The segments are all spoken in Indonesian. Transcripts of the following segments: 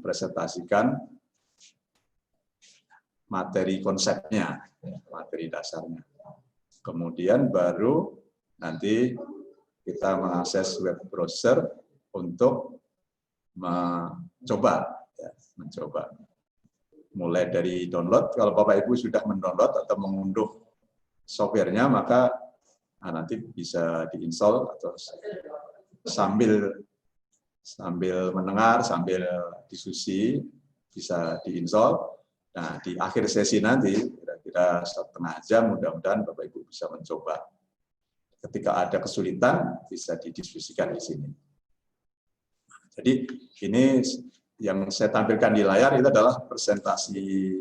mempresentasikan materi konsepnya, materi dasarnya. Kemudian baru nanti kita mengakses web browser untuk mencoba. Mulai dari download, kalau Bapak Ibu sudah mendownload atau mengunduh softwarenya, maka nanti bisa diinstal atau sambil mendengar, sambil diskusi, bisa diinstal. Nah, di akhir sesi nanti, kira-kira setengah jam, mudah-mudahan Bapak Ibu bisa mencoba. Ketika ada kesulitan, bisa didiskusikan di sini. Jadi, ini yang saya tampilkan di layar itu adalah presentasi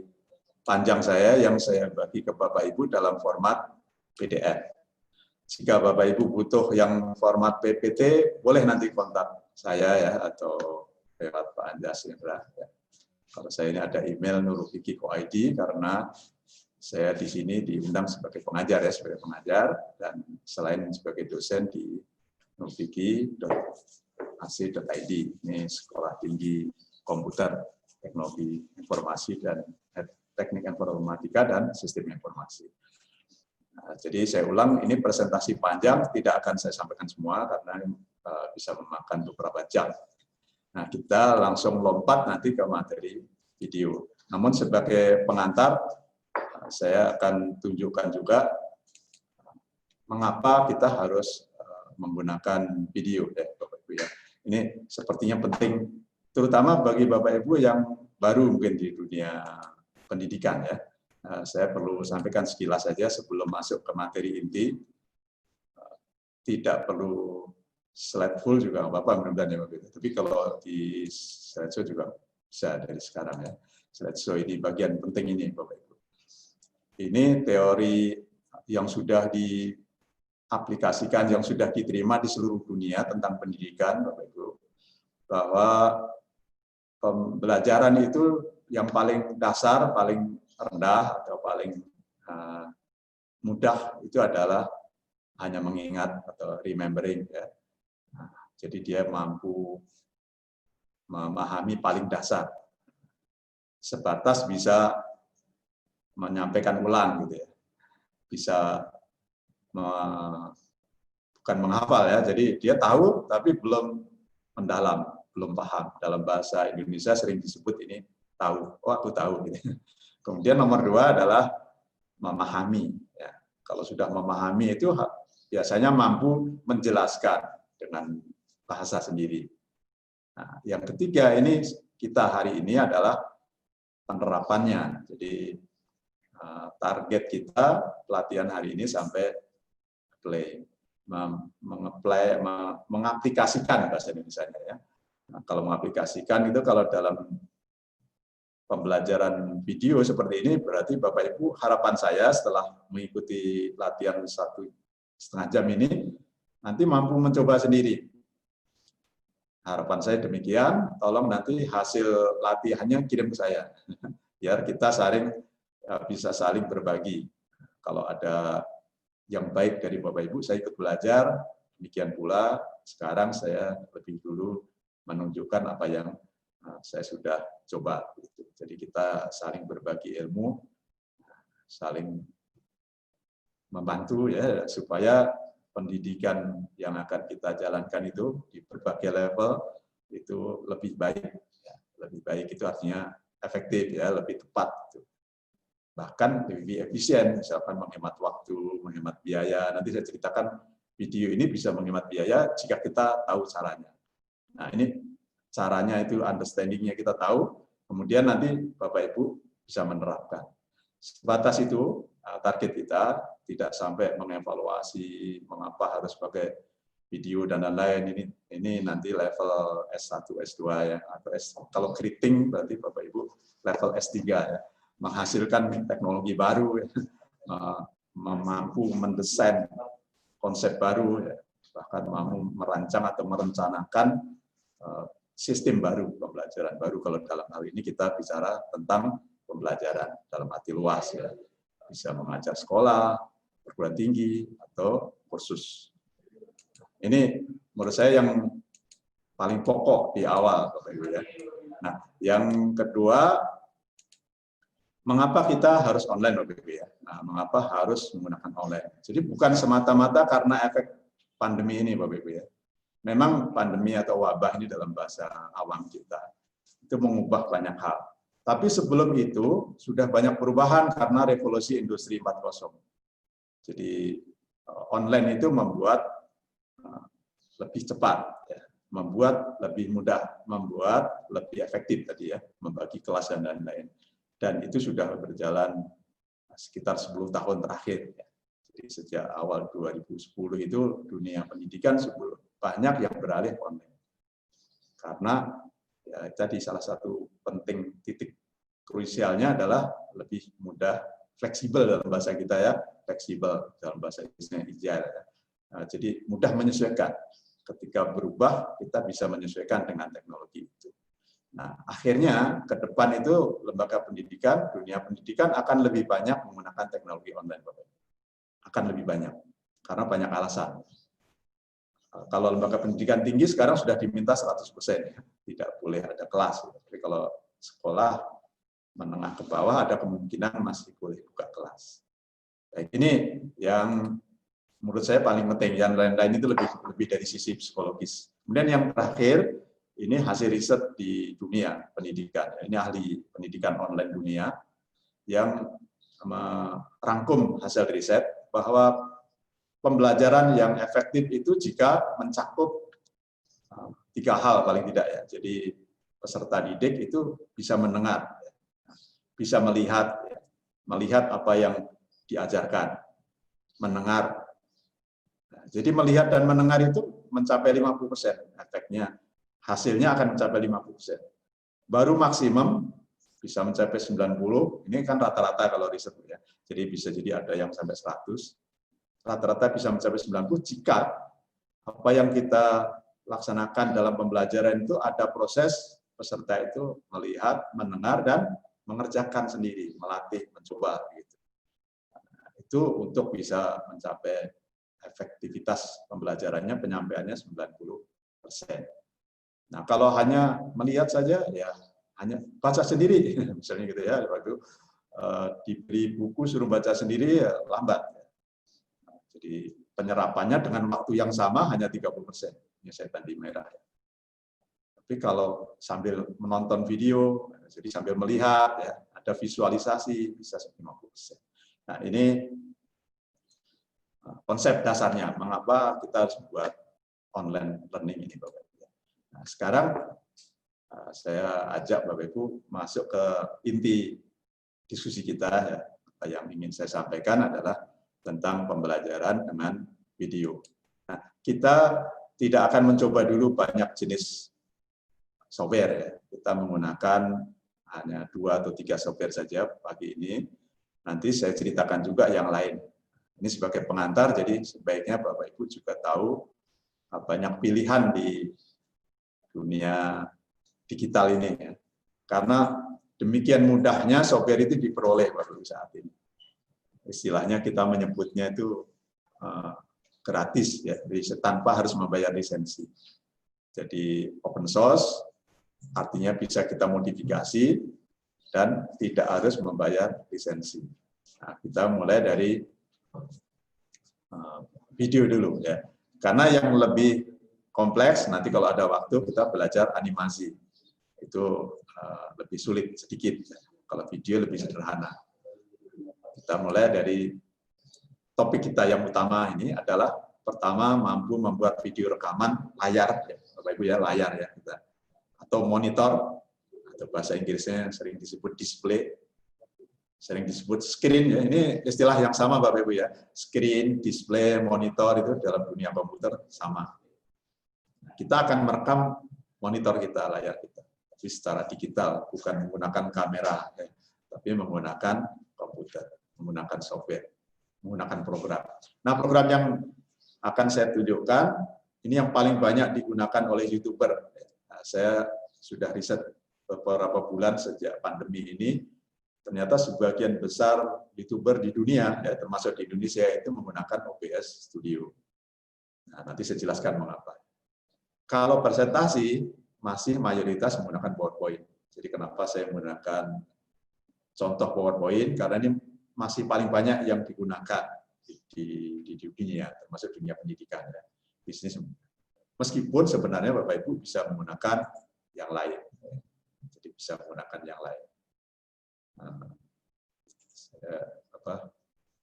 panjang saya yang saya bagi ke Bapak Ibu dalam format PDF. Jika Bapak Ibu butuh yang format PPT, boleh nanti kontak saya ya, atau lewat Pak Anjas Indra. Ya. Kalau saya ini ada email nurulfikih.id karena saya di sini diundang sebagai pengajar ya, dan selain sebagai dosen di nurulfikih.ac.id. Ini sekolah tinggi komputer, teknologi informasi dan teknik informatika dan sistem informasi. Nah, jadi saya ulang, ini presentasi panjang, tidak akan saya sampaikan semua karena bisa memakan beberapa jam. Nah, kita langsung lompat nanti ke materi video. Namun sebagai pengantar, saya akan tunjukkan juga mengapa kita harus menggunakan video ya, Bapak Ibu ya. Ini sepertinya penting, terutama bagi Bapak Ibu yang baru mungkin di dunia pendidikan ya. Saya perlu sampaikan sekilas saja sebelum masuk ke materi inti. Tidak perlu slide full juga nggak apa-apa mudah-mudahan ya Bapak Ibu. Tapi kalau di slideshow juga bisa dari sekarang ya. Slideshow ini bagian penting ini Bapak Ibu. Ini teori yang sudah diaplikasikan, yang sudah diterima di seluruh dunia tentang pendidikan Bapak Ibu. Bahwa pembelajaran itu yang paling dasar, paling rendah atau paling mudah itu adalah hanya mengingat atau remembering ya. Nah, jadi dia mampu memahami paling dasar, sebatas bisa menyampaikan ulang gitu ya, bisa bukan menghafal ya, jadi dia tahu tapi belum mendalam, belum paham. Dalam bahasa Indonesia sering disebut ini tahu, oh aku tahu gitu. Kemudian nomor dua adalah memahami ya. Kalau sudah memahami itu biasanya mampu menjelaskan dengan bahasa sendiri. Nah, yang ketiga ini kita hari ini adalah penerapannya. Jadi target kita pelatihan hari ini sampai mengaplikasikan bahasa Indonesia ya. Nah, kalau mengaplikasikan itu kalau dalam pembelajaran video seperti ini berarti Bapak Ibu harapan saya setelah mengikuti latihan 1,5 jam ini nanti mampu mencoba sendiri. Harapan saya demikian, tolong nanti hasil latihannya kirim ke saya biar kita bisa saling berbagi. Kalau ada yang baik dari Bapak Ibu, saya ikut belajar, demikian pula sekarang saya lebih dulu menunjukkan apa yang saya sudah coba. Jadi kita saling berbagi ilmu, saling membantu ya supaya pendidikan yang akan kita jalankan itu di berbagai level itu lebih baik. Ya. Lebih baik itu artinya efektif ya, lebih tepat. Bahkan lebih efisien, misalkan menghemat waktu, menghemat biaya. Nanti saya ceritakan video ini bisa menghemat biaya jika kita tahu caranya. Nah ini caranya itu understanding-nya kita tahu, kemudian nanti Bapak Ibu bisa menerapkan. Sebatas itu target kita, tidak sampai mengevaluasi mengapa harus pakai video dan lain-lain. Ini nanti level S1, S2 ya, atau kalau keriting berarti Bapak Ibu level S3 ya, menghasilkan teknologi baru, ya, mampu mendesain konsep baru, ya, bahkan mampu merancang atau merencanakan sistem baru, pembelajaran baru. Kalau dalam hal ini kita bicara tentang pembelajaran dalam arti luas ya, bisa mengajar sekolah, perguruan tinggi atau kursus. Ini menurut saya yang paling pokok di awal, Bapak Ibu ya. Nah, yang kedua, mengapa kita harus online, Bapak Ibu ya? Nah, mengapa harus menggunakan online? Jadi bukan semata-mata karena efek pandemi ini, Bapak Ibu ya. Memang pandemi atau wabah ini dalam bahasa awam kita itu mengubah banyak hal. Tapi sebelum itu sudah banyak perubahan karena revolusi industri 4.0. Jadi online itu membuat lebih cepat, ya, membuat lebih mudah, membuat lebih efektif tadi ya, membagi kelas dan lain-lain. Dan itu sudah berjalan sekitar 10 tahun terakhir. Ya. Jadi sejak awal 2010 itu dunia pendidikan banyak yang beralih online. Karena ya, tadi salah satu penting titik krusialnya adalah lebih mudah, fleksibel dalam bahasa kita ya, fleksibel dalam bahasa Inggrisnya agile. Ya. Nah, jadi mudah menyesuaikan. Ketika berubah, kita bisa menyesuaikan dengan teknologi itu. Nah, akhirnya ke depan itu lembaga pendidikan, dunia pendidikan akan lebih banyak menggunakan teknologi online, Bapak. Akan lebih banyak, karena banyak alasan. Kalau lembaga pendidikan tinggi sekarang sudah diminta 100%, ya. Tidak boleh ada kelas. Tapi kalau sekolah menengah ke bawah ada kemungkinan masih boleh buka kelas. Baik, ini yang menurut saya paling penting. Yang lain-lain itu lebih dari sisi psikologis. Kemudian yang terakhir, ini hasil riset di dunia pendidikan. Ini ahli pendidikan online dunia yang merangkum hasil riset bahwa pembelajaran yang efektif itu jika mencakup 3 hal paling tidak ya. Jadi peserta didik itu bisa mendengar, bisa melihat apa yang diajarkan, mendengar. Jadi melihat dan mendengar itu mencapai 50% efeknya. Hasilnya akan mencapai 50%. Baru maksimum bisa mencapai 90, ini kan rata-rata kalau riset ya. Jadi bisa jadi ada yang sampai 100. Rata-rata bisa mencapai 90 jika apa yang kita laksanakan dalam pembelajaran itu ada proses peserta itu melihat, mendengar, dan mengerjakan sendiri, melatih, mencoba. Gitu. Nah, itu untuk bisa mencapai efektivitas pembelajarannya, penyampaiannya 90%. Nah, kalau hanya melihat saja, ya hanya baca sendiri, misalnya gitu ya, waktu diberi buku suruh baca sendiri, ya lambat. Jadi penyerapannya dengan waktu yang sama hanya 30%, ini saya tadi merah. Tapi kalau sambil menonton video, jadi sambil melihat, ya, ada visualisasi, bisa 50%. Nah, ini konsep dasarnya, mengapa kita harus buat online learning ini, Bapak. Nah, sekarang saya ajak Bapak Ibu masuk ke inti diskusi kita. Ya. Yang ingin saya sampaikan adalah tentang pembelajaran dengan video. Nah, kita tidak akan mencoba dulu banyak jenis software. Ya. Kita menggunakan hanya 2 atau 3 software saja pagi ini. Nanti saya ceritakan juga yang lain. Ini sebagai pengantar, jadi sebaiknya Bapak Ibu juga tahu banyak pilihan di dunia digital ini ya. Karena demikian mudahnya software itu diperoleh baru saat ini. Istilahnya kita menyebutnya itu gratis ya, jadi tanpa harus membayar lisensi. Jadi open source artinya bisa kita modifikasi dan tidak harus membayar lisensi. Nah, kita mulai dari video dulu ya. Karena yang lebih kompleks, nanti kalau ada waktu kita belajar animasi. Itu lebih sulit sedikit. Kalau video lebih sederhana. Kita mulai dari topik kita yang utama ini adalah pertama mampu membuat video rekaman layar, ya, Bapak Ibu ya, layar ya kita. Atau monitor, atau bahasa Inggrisnya sering disebut display, sering disebut screen ya. Ini istilah yang sama Bapak Ibu ya. Screen, display, monitor itu dalam dunia komputer sama. Kita akan merekam monitor kita, layar kita, tapi secara digital, bukan menggunakan kamera, ya, tapi menggunakan komputer, menggunakan software, menggunakan program. Nah, program yang akan saya tunjukkan, ini yang paling banyak digunakan oleh YouTuber. Nah, saya sudah riset beberapa bulan sejak pandemi ini, ternyata sebagian besar YouTuber di dunia, ya, termasuk di Indonesia, itu menggunakan OBS Studio. Nah, nanti saya jelaskan mengapa. Kalau presentasi, masih mayoritas menggunakan PowerPoint. Jadi kenapa saya menggunakan contoh PowerPoint? Karena ini masih paling banyak yang digunakan di dunia, termasuk dunia pendidikan, ya, bisnis. Meskipun sebenarnya Bapak Ibu bisa menggunakan yang lain, jadi bisa menggunakan yang lain.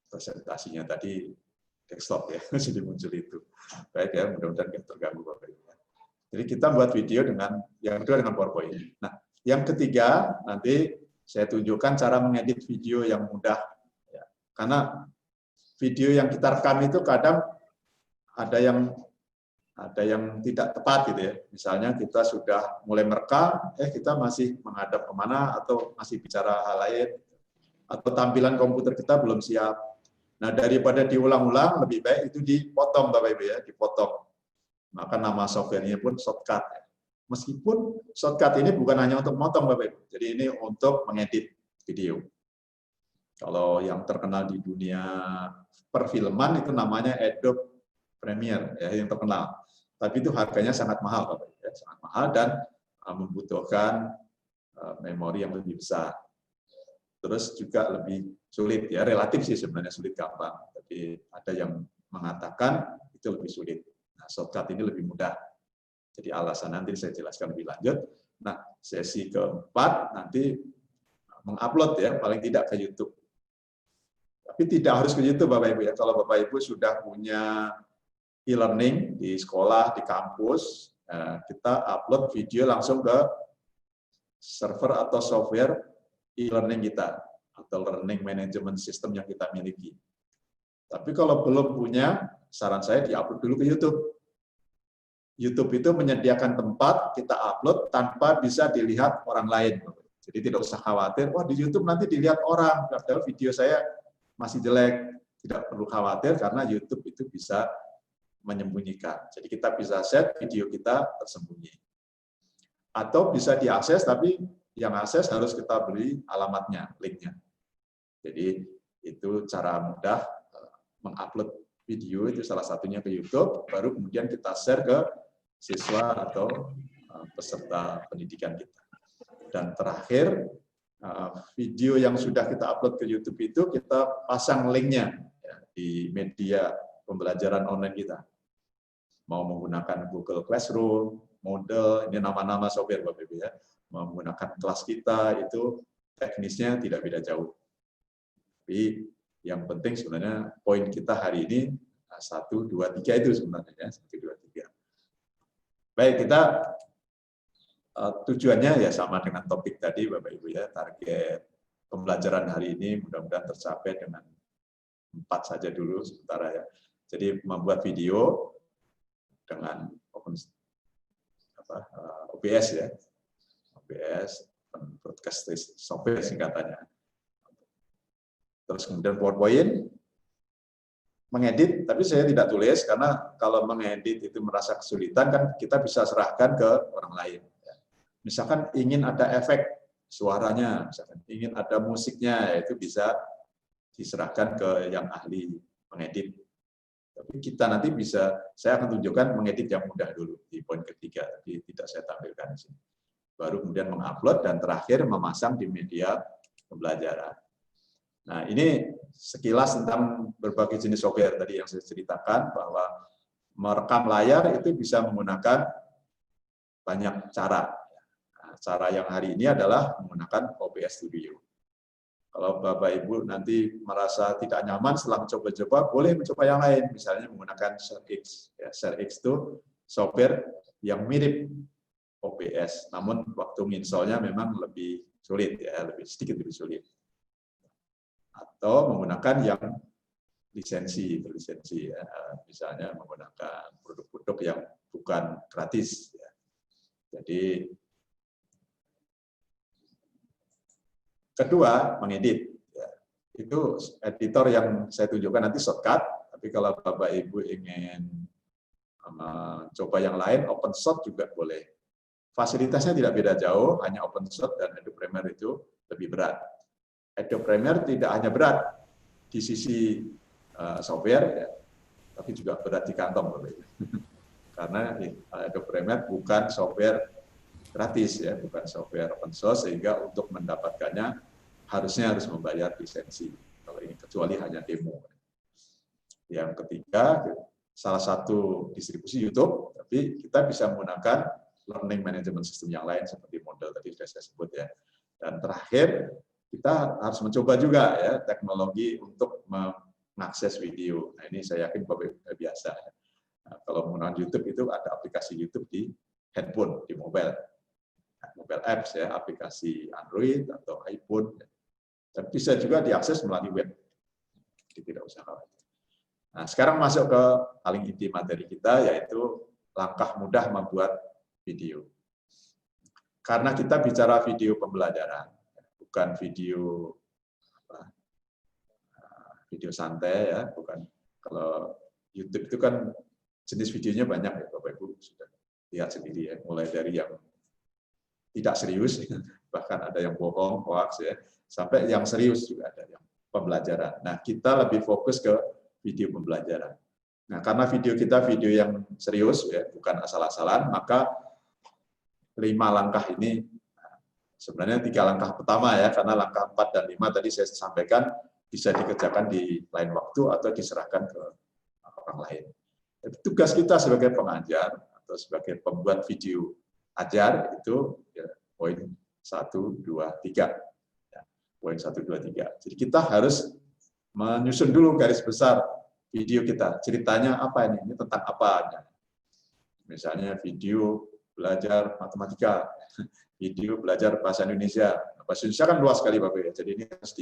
Presentasinya tadi desktop ya, jadi muncul itu. Baik ya, mudah-mudahan tidak terganggu Bapak Ibu. Jadi kita buat video dengan yang kedua dengan PowerPoint. Nah, yang ketiga nanti saya tunjukkan cara mengedit video yang mudah. Ya. Karena video yang kita rekam itu kadang ada yang tidak tepat gitu ya. Misalnya kita sudah mulai merekam, kita masih menghadap kemana atau masih bicara hal lain, atau tampilan komputer kita belum siap. Nah, daripada diulang-ulang, lebih baik itu dipotong Bapak Ibu ya, dipotong. Maka nama softwarenya pun shortcut. Meskipun shortcut ini bukan hanya untuk memotong Bapak Ibu, jadi ini untuk mengedit video. Kalau yang terkenal di dunia perfilman itu namanya Adobe Premiere ya, yang terkenal. Tapi itu harganya sangat mahal Bapak Ibu, ya, sangat mahal dan membutuhkan memori yang lebih besar. Terus juga lebih sulit ya, relatif sih sebenarnya sulit gampang, tapi ada yang mengatakan itu lebih sulit. Nah, shortcut ini lebih mudah. Jadi alasan nanti saya jelaskan lebih lanjut. Nah, sesi keempat nanti mengupload ya, paling tidak ke YouTube. Tapi tidak harus ke YouTube Bapak Ibu ya. Kalau Bapak Ibu sudah punya e-learning di sekolah, di kampus, kita upload video langsung ke server atau software e-learning kita atau learning management system yang kita miliki. Tapi kalau belum punya, saran saya di-upload dulu ke YouTube. YouTube itu menyediakan tempat kita upload tanpa bisa dilihat orang lain. Jadi tidak usah khawatir, wah di YouTube nanti dilihat orang, padahal video saya masih jelek. Tidak perlu khawatir karena YouTube itu bisa menyembunyikan. Jadi kita bisa set video kita tersembunyi. Atau bisa diakses, tapi yang akses harus kita beli alamatnya, linknya. Jadi itu cara mudah mengupload video, itu salah satunya ke YouTube, baru kemudian kita share ke siswa atau peserta pendidikan kita. Dan terakhir, video yang sudah kita upload ke YouTube itu kita pasang linknya ya, di media pembelajaran online kita. Mau menggunakan Google Classroom, Moodle, ini nama-nama software Bapak Ibu ya. Menggunakan kelas kita itu teknisnya tidak beda jauh. Tapi yang penting sebenarnya poin kita hari ini 1, 2, 3 itu sebenarnya ya, 1, 2, 3. Baik, kita tujuannya ya sama dengan topik tadi Bapak Ibu ya, target pembelajaran hari ini mudah-mudahan tercapai dengan 4 saja dulu sementara ya. Jadi membuat video dengan OBS ya. OBS, broadcast software singkatannya. Terus kemudian PowerPoint, mengedit, tapi saya tidak tulis karena kalau mengedit itu merasa kesulitan kan kita bisa serahkan ke orang lain. Misalkan ingin ada efek suaranya, misalkan ingin ada musiknya, itu bisa diserahkan ke yang ahli mengedit. Tapi kita nanti bisa, saya akan tunjukkan mengedit yang mudah dulu di poin ketiga, tapi tidak saya tampilkan di sini. Baru kemudian mengupload dan terakhir memasang di media pembelajaran. Nah, ini sekilas tentang berbagai jenis software tadi yang saya ceritakan, bahwa merekam layar itu bisa menggunakan banyak cara. Nah, cara yang hari ini adalah menggunakan OBS Studio. Kalau Bapak Ibu nanti merasa tidak nyaman setelah mencoba-coba, boleh mencoba yang lain, misalnya menggunakan ShareX. Ya, ShareX itu software yang mirip OBS, namun waktu menginstallnya memang lebih sulit, ya, sedikit lebih sulit. Atau menggunakan yang berlisensi, ya. Misalnya menggunakan produk-produk yang bukan gratis. Ya. Jadi kedua, mengedit. Ya. Itu editor yang saya tunjukkan nanti shortcut, tapi kalau Bapak Ibu ingin coba yang lain, open source juga boleh. Fasilitasnya tidak beda jauh, hanya open source dan Adobe Premiere itu lebih berat. Adobe Premiere tidak hanya berat di sisi software, ya, tapi juga berat di kantong. Karena Adobe Premiere bukan software gratis ya, bukan software open source, sehingga untuk mendapatkannya harusnya harus membayar lisensi. Kalau ini kecuali hanya demo. Yang ketiga, salah satu distribusi YouTube, tapi kita bisa menggunakan learning management system yang lain seperti model tadi sudah saya sebut ya. Dan terakhir, kita harus mencoba juga ya teknologi untuk mengakses video. Nah, ini saya yakin Bapak Ibu biasa. Nah, kalau menggunakan YouTube itu ada aplikasi YouTube di handphone, di mobile apps ya, aplikasi Android atau iPhone. Dan bisa juga diakses melalui web. Jadi tidak usah khawatir. Nah, sekarang masuk ke paling inti materi kita, yaitu langkah mudah membuat video. Karena kita bicara video pembelajaran, bukan video video santai ya, bukan. Kalau YouTube itu kan jenis videonya banyak ya, Bapak Ibu sudah lihat sendiri ya, mulai dari yang tidak serius, bahkan ada yang bohong, hoax ya, sampai yang serius juga ada yang pembelajaran. Nah, kita lebih fokus ke video pembelajaran. Nah, karena video kita video yang serius ya, bukan asal-asalan, maka 5 langkah ini sebenarnya 3 langkah pertama ya, karena langkah 4 dan 5 tadi saya sampaikan bisa dikerjakan di lain waktu atau diserahkan ke orang lain. Jadi, tugas kita sebagai pengajar atau sebagai pembuat video ajar itu ya, poin 1, 2, 3. Ya, poin 1, 2, 3. Jadi kita harus menyusun dulu garis besar video kita. Ceritanya apa ini tentang apa? Misalnya video belajar matematika, video belajar bahasa Indonesia. Bahasa Indonesia kan luas sekali Bapak ya. Jadi ini harus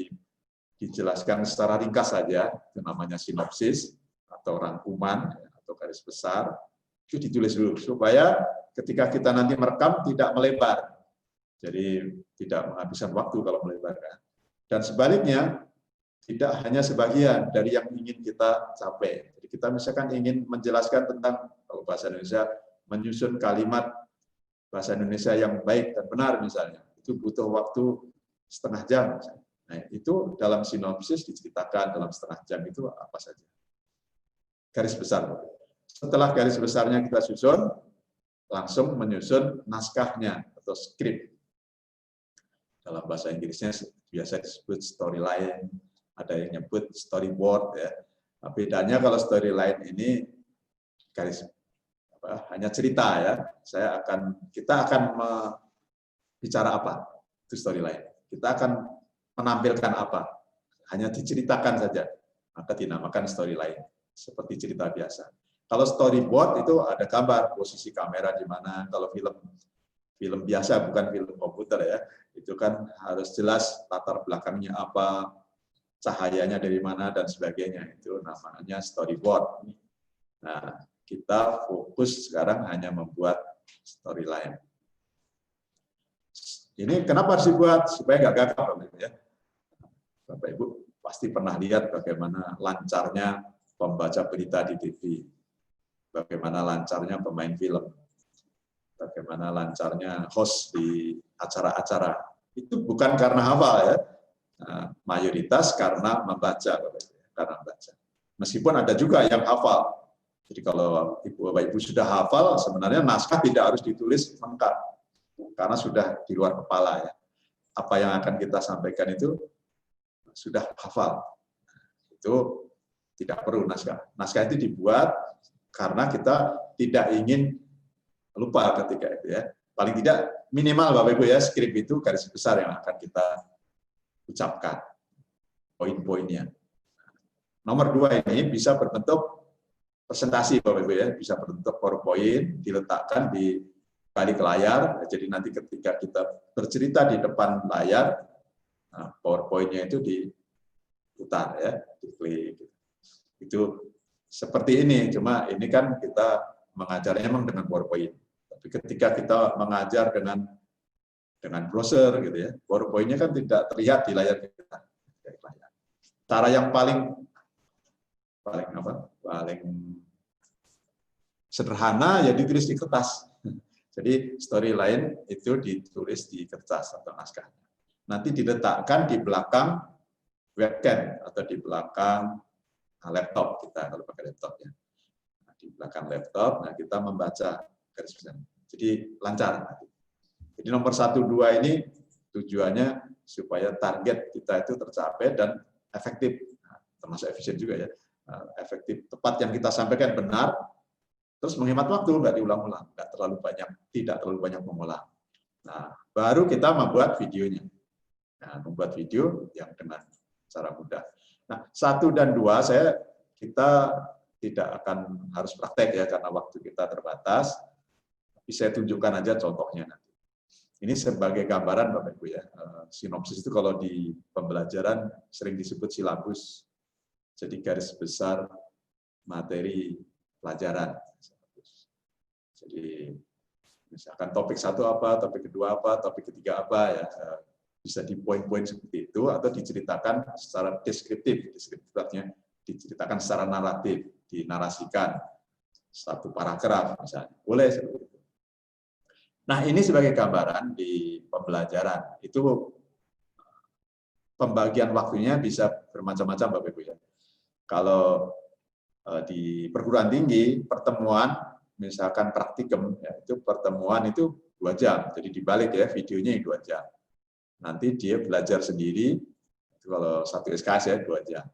dijelaskan secara ringkas saja. Itu namanya sinopsis atau rangkuman atau garis besar. Itu ditulis dulu supaya ketika kita nanti merekam tidak melebar. Jadi tidak menghabiskan waktu kalau melebarkan. Dan sebaliknya, tidak hanya sebagian dari yang ingin kita capai. Jadi kita misalkan ingin menjelaskan tentang, kalau bahasa Indonesia, menyusun kalimat bahasa Indonesia yang baik dan benar misalnya. Itu butuh waktu setengah jam. Nah, itu dalam sinopsis diceritakan dalam setengah jam itu apa saja. Garis besar. Setelah garis besarnya kita susun, langsung menyusun naskahnya atau skrip. Dalam bahasa Inggrisnya biasa disebut storyline, ada yang nyebut storyboard ya. Bedanya kalau storyline ini garis hanya cerita ya. Kita akan bicara apa? Itu storyline. Kita akan menampilkan apa? Hanya diceritakan saja. Maka dinamakan storyline, seperti cerita biasa. Kalau storyboard itu ada gambar, posisi kamera di mana. Kalau film biasa bukan film komputer ya, itu kan harus jelas latar belakangnya apa, cahayanya dari mana dan sebagainya. Itu namanya storyboard. Nah, kita fokus sekarang hanya membuat storyline. Ini kenapa harus dibuat? Supaya nggak gagal Bapak Ibu ya. Bapak Ibu pasti pernah lihat bagaimana lancarnya pembaca berita di TV. Bagaimana lancarnya pemain film, bagaimana lancarnya host di acara-acara. Itu bukan karena hafal ya, mayoritas karena membaca, karena membaca. Meskipun ada juga yang hafal. Jadi kalau Bapak Ibu sudah hafal, sebenarnya naskah tidak harus ditulis lengkap, karena sudah di luar kepala ya. Apa yang akan kita sampaikan itu sudah hafal. Itu tidak perlu naskah. Naskah itu dibuat karena kita tidak ingin lupa ketika itu ya. Paling tidak minimal Bapak Ibu ya, skrip itu garis besar yang akan kita ucapkan, poin-poinnya. Nomor 2 ini bisa berbentuk presentasi Bapak Ibu ya, bisa berbentuk PowerPoint, diletakkan di balik layar. Jadi nanti ketika kita bercerita di depan layar, PowerPoint-nya itu diputar ya, diklik. Itu seperti ini, cuma ini kan kita mengajarnya memang dengan PowerPoint. Tapi ketika kita mengajar dengan browser gitu ya, PowerPoint-nya kan tidak terlihat di layar kita. Cara yang paling sederhana ya ditulis di kertas. Jadi storyline itu ditulis di kertas atau naskah. Nanti diletakkan di belakang webcam atau di belakang laptop kita kalau pakai laptop ya. Di belakang laptop, nah kita membaca garis besar. Jadi lancar. Jadi nomor 1, 2 ini tujuannya supaya target kita itu tercapai dan efektif, termasuk efisien juga ya, efektif, tepat yang kita sampaikan benar, terus menghemat waktu, nggak diulang-ulang, tidak terlalu banyak mengulang. Nah, baru kita membuat videonya. Nah, membuat video yang dengan cara mudah. Nah, 1 dan 2 kita tidak akan harus praktek ya, karena waktu kita terbatas. Tapi saya tunjukkan aja contohnya nanti. Ini sebagai gambaran Bapak Ibu ya. Sinopsis itu kalau di pembelajaran sering disebut silabus. Jadi garis besar materi pelajaran. Jadi misalkan topik 1 apa, topik kedua apa, topik ketiga apa ya. Bisa di poin-poin seperti itu atau diceritakan secara deskriptif. Deskriptifnya diceritakan secara naratif, dinarasikan 1 paragraf misalnya. Boleh seperti itu. Nah, ini sebagai gambaran di pembelajaran. Itu pembagian waktunya bisa bermacam-macam Bapak Ibu ya. Kalau di perguruan tinggi, pertemuan, misalkan praktikum, ya, itu pertemuan itu 2 jam. Jadi dibalik ya, videonya 2 jam. Nanti dia belajar sendiri, itu kalau 1 SKS ya 2 jam.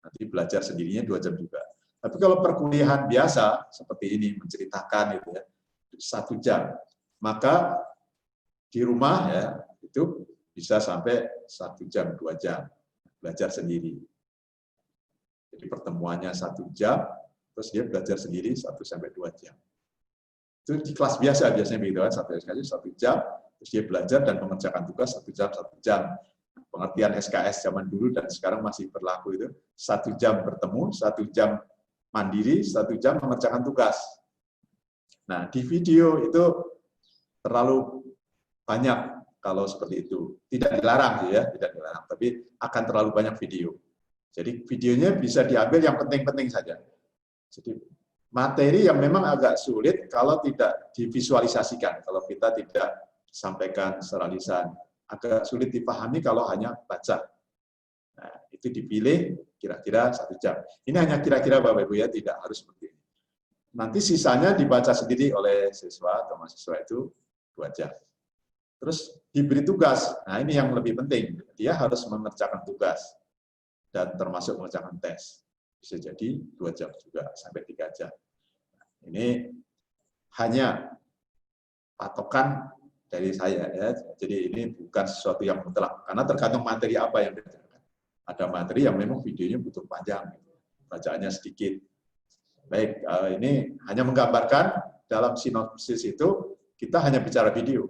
Nanti belajar sendirinya 2 jam juga. Tapi kalau perkuliahan biasa, seperti ini, menceritakan itu ya, 1 jam. Maka di rumah ya itu bisa sampai 1 jam, 2 jam belajar sendiri. Jadi pertemuannya 1 jam, terus dia belajar sendiri 1 sampai 2 jam. Itu di kelas biasa biasanya begitu kan, 1 SKS 1 jam, terus dia belajar dan mengerjakan tugas 1 jam 1 jam. Pengertian SKS zaman dulu dan sekarang masih berlaku itu 1 jam bertemu, 1 jam mandiri, 1 jam mengerjakan tugas. Nah di video itu terlalu banyak kalau seperti itu. Tidak dilarang ya, tidak dilarang, tapi akan terlalu banyak video. Jadi videonya bisa diambil yang penting-penting saja. Jadi materi yang memang agak sulit kalau tidak divisualisasikan, kalau kita tidak sampaikan secara lisan, agak sulit dipahami kalau hanya baca. Nah, itu dipilih kira-kira 1 jam. Ini hanya kira-kira Bapak Ibu ya, tidak harus seperti ini. Nanti sisanya dibaca sendiri oleh siswa atau mahasiswa itu 2 jam. Terus diberi tugas. Nah, ini yang lebih penting. Dia harus mengerjakan tugas dan termasuk mengerjakan tes. Bisa jadi 2 jam juga sampai 3 jam. Ini hanya patokan dari saya ya. Jadi ini bukan sesuatu yang mutlak karena tergantung materi apa yang diajarkan. Ada materi yang memang videonya butuh panjang, bacaannya sedikit. Baik, ini hanya menggambarkan dalam sinopsis itu kita hanya bicara video.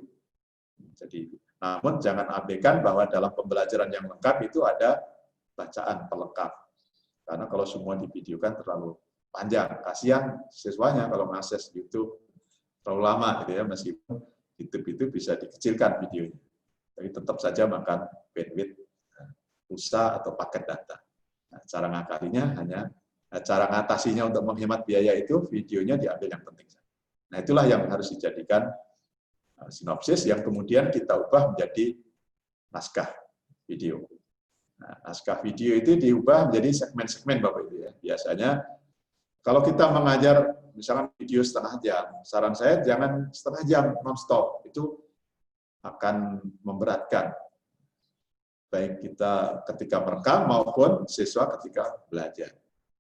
Jadi, namun jangan abaikan bahwa dalam pembelajaran yang lengkap itu ada bacaan pelengkap. Karena kalau semua divideokan terlalu panjang, kasihan siswanya kalau mengakses YouTube terlalu lama gitu ya, meskipun YouTube itu bisa dikecilkan videonya. Tapi tetap saja makan bandwidth, pulsa atau paket data. Nah, cara cara ngatasinya untuk menghemat biaya itu videonya diambil yang penting. Nah, itulah yang harus dijadikan sinopsis yang kemudian kita ubah menjadi naskah video. Nah, naskah video itu diubah menjadi segmen-segmen Bapak Ibu ya. Biasanya kalau kita mengajar misalkan video setengah jam, saran saya jangan setengah jam non-stop, itu akan memberatkan baik kita ketika merekam maupun siswa ketika belajar.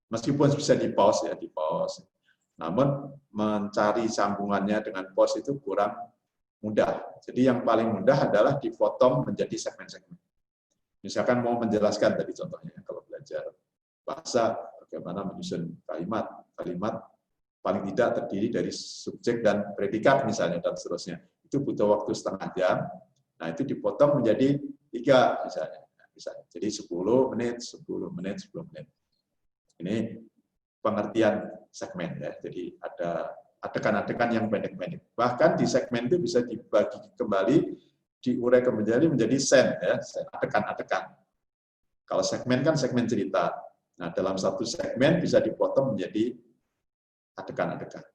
Meskipun bisa di-pause ya, di-pause. Namun mencari sambungannya dengan pause itu kurang mudah. Jadi yang paling mudah adalah dipotong menjadi segmen-segmen. Misalkan mau menjelaskan tadi contohnya, kalau belajar bahasa, bagaimana menyusun kalimat. Kalimat paling tidak terdiri dari subjek dan predikat misalnya, dan seterusnya. Itu butuh waktu setengah jam. Nah, itu dipotong menjadi 3 misalnya. Jadi 10 menit, 10 menit, 10 menit. Ini pengertian segmen ya. Jadi ada adegan-adegan yang pendek-pendek. Bahkan di segmen itu bisa dibagi kembali, diurai kembali menjadi sen ya, adegan-adegan. Kalau segmen kan segmen cerita. Nah, dalam satu segmen bisa dipotong menjadi adegan-adegan.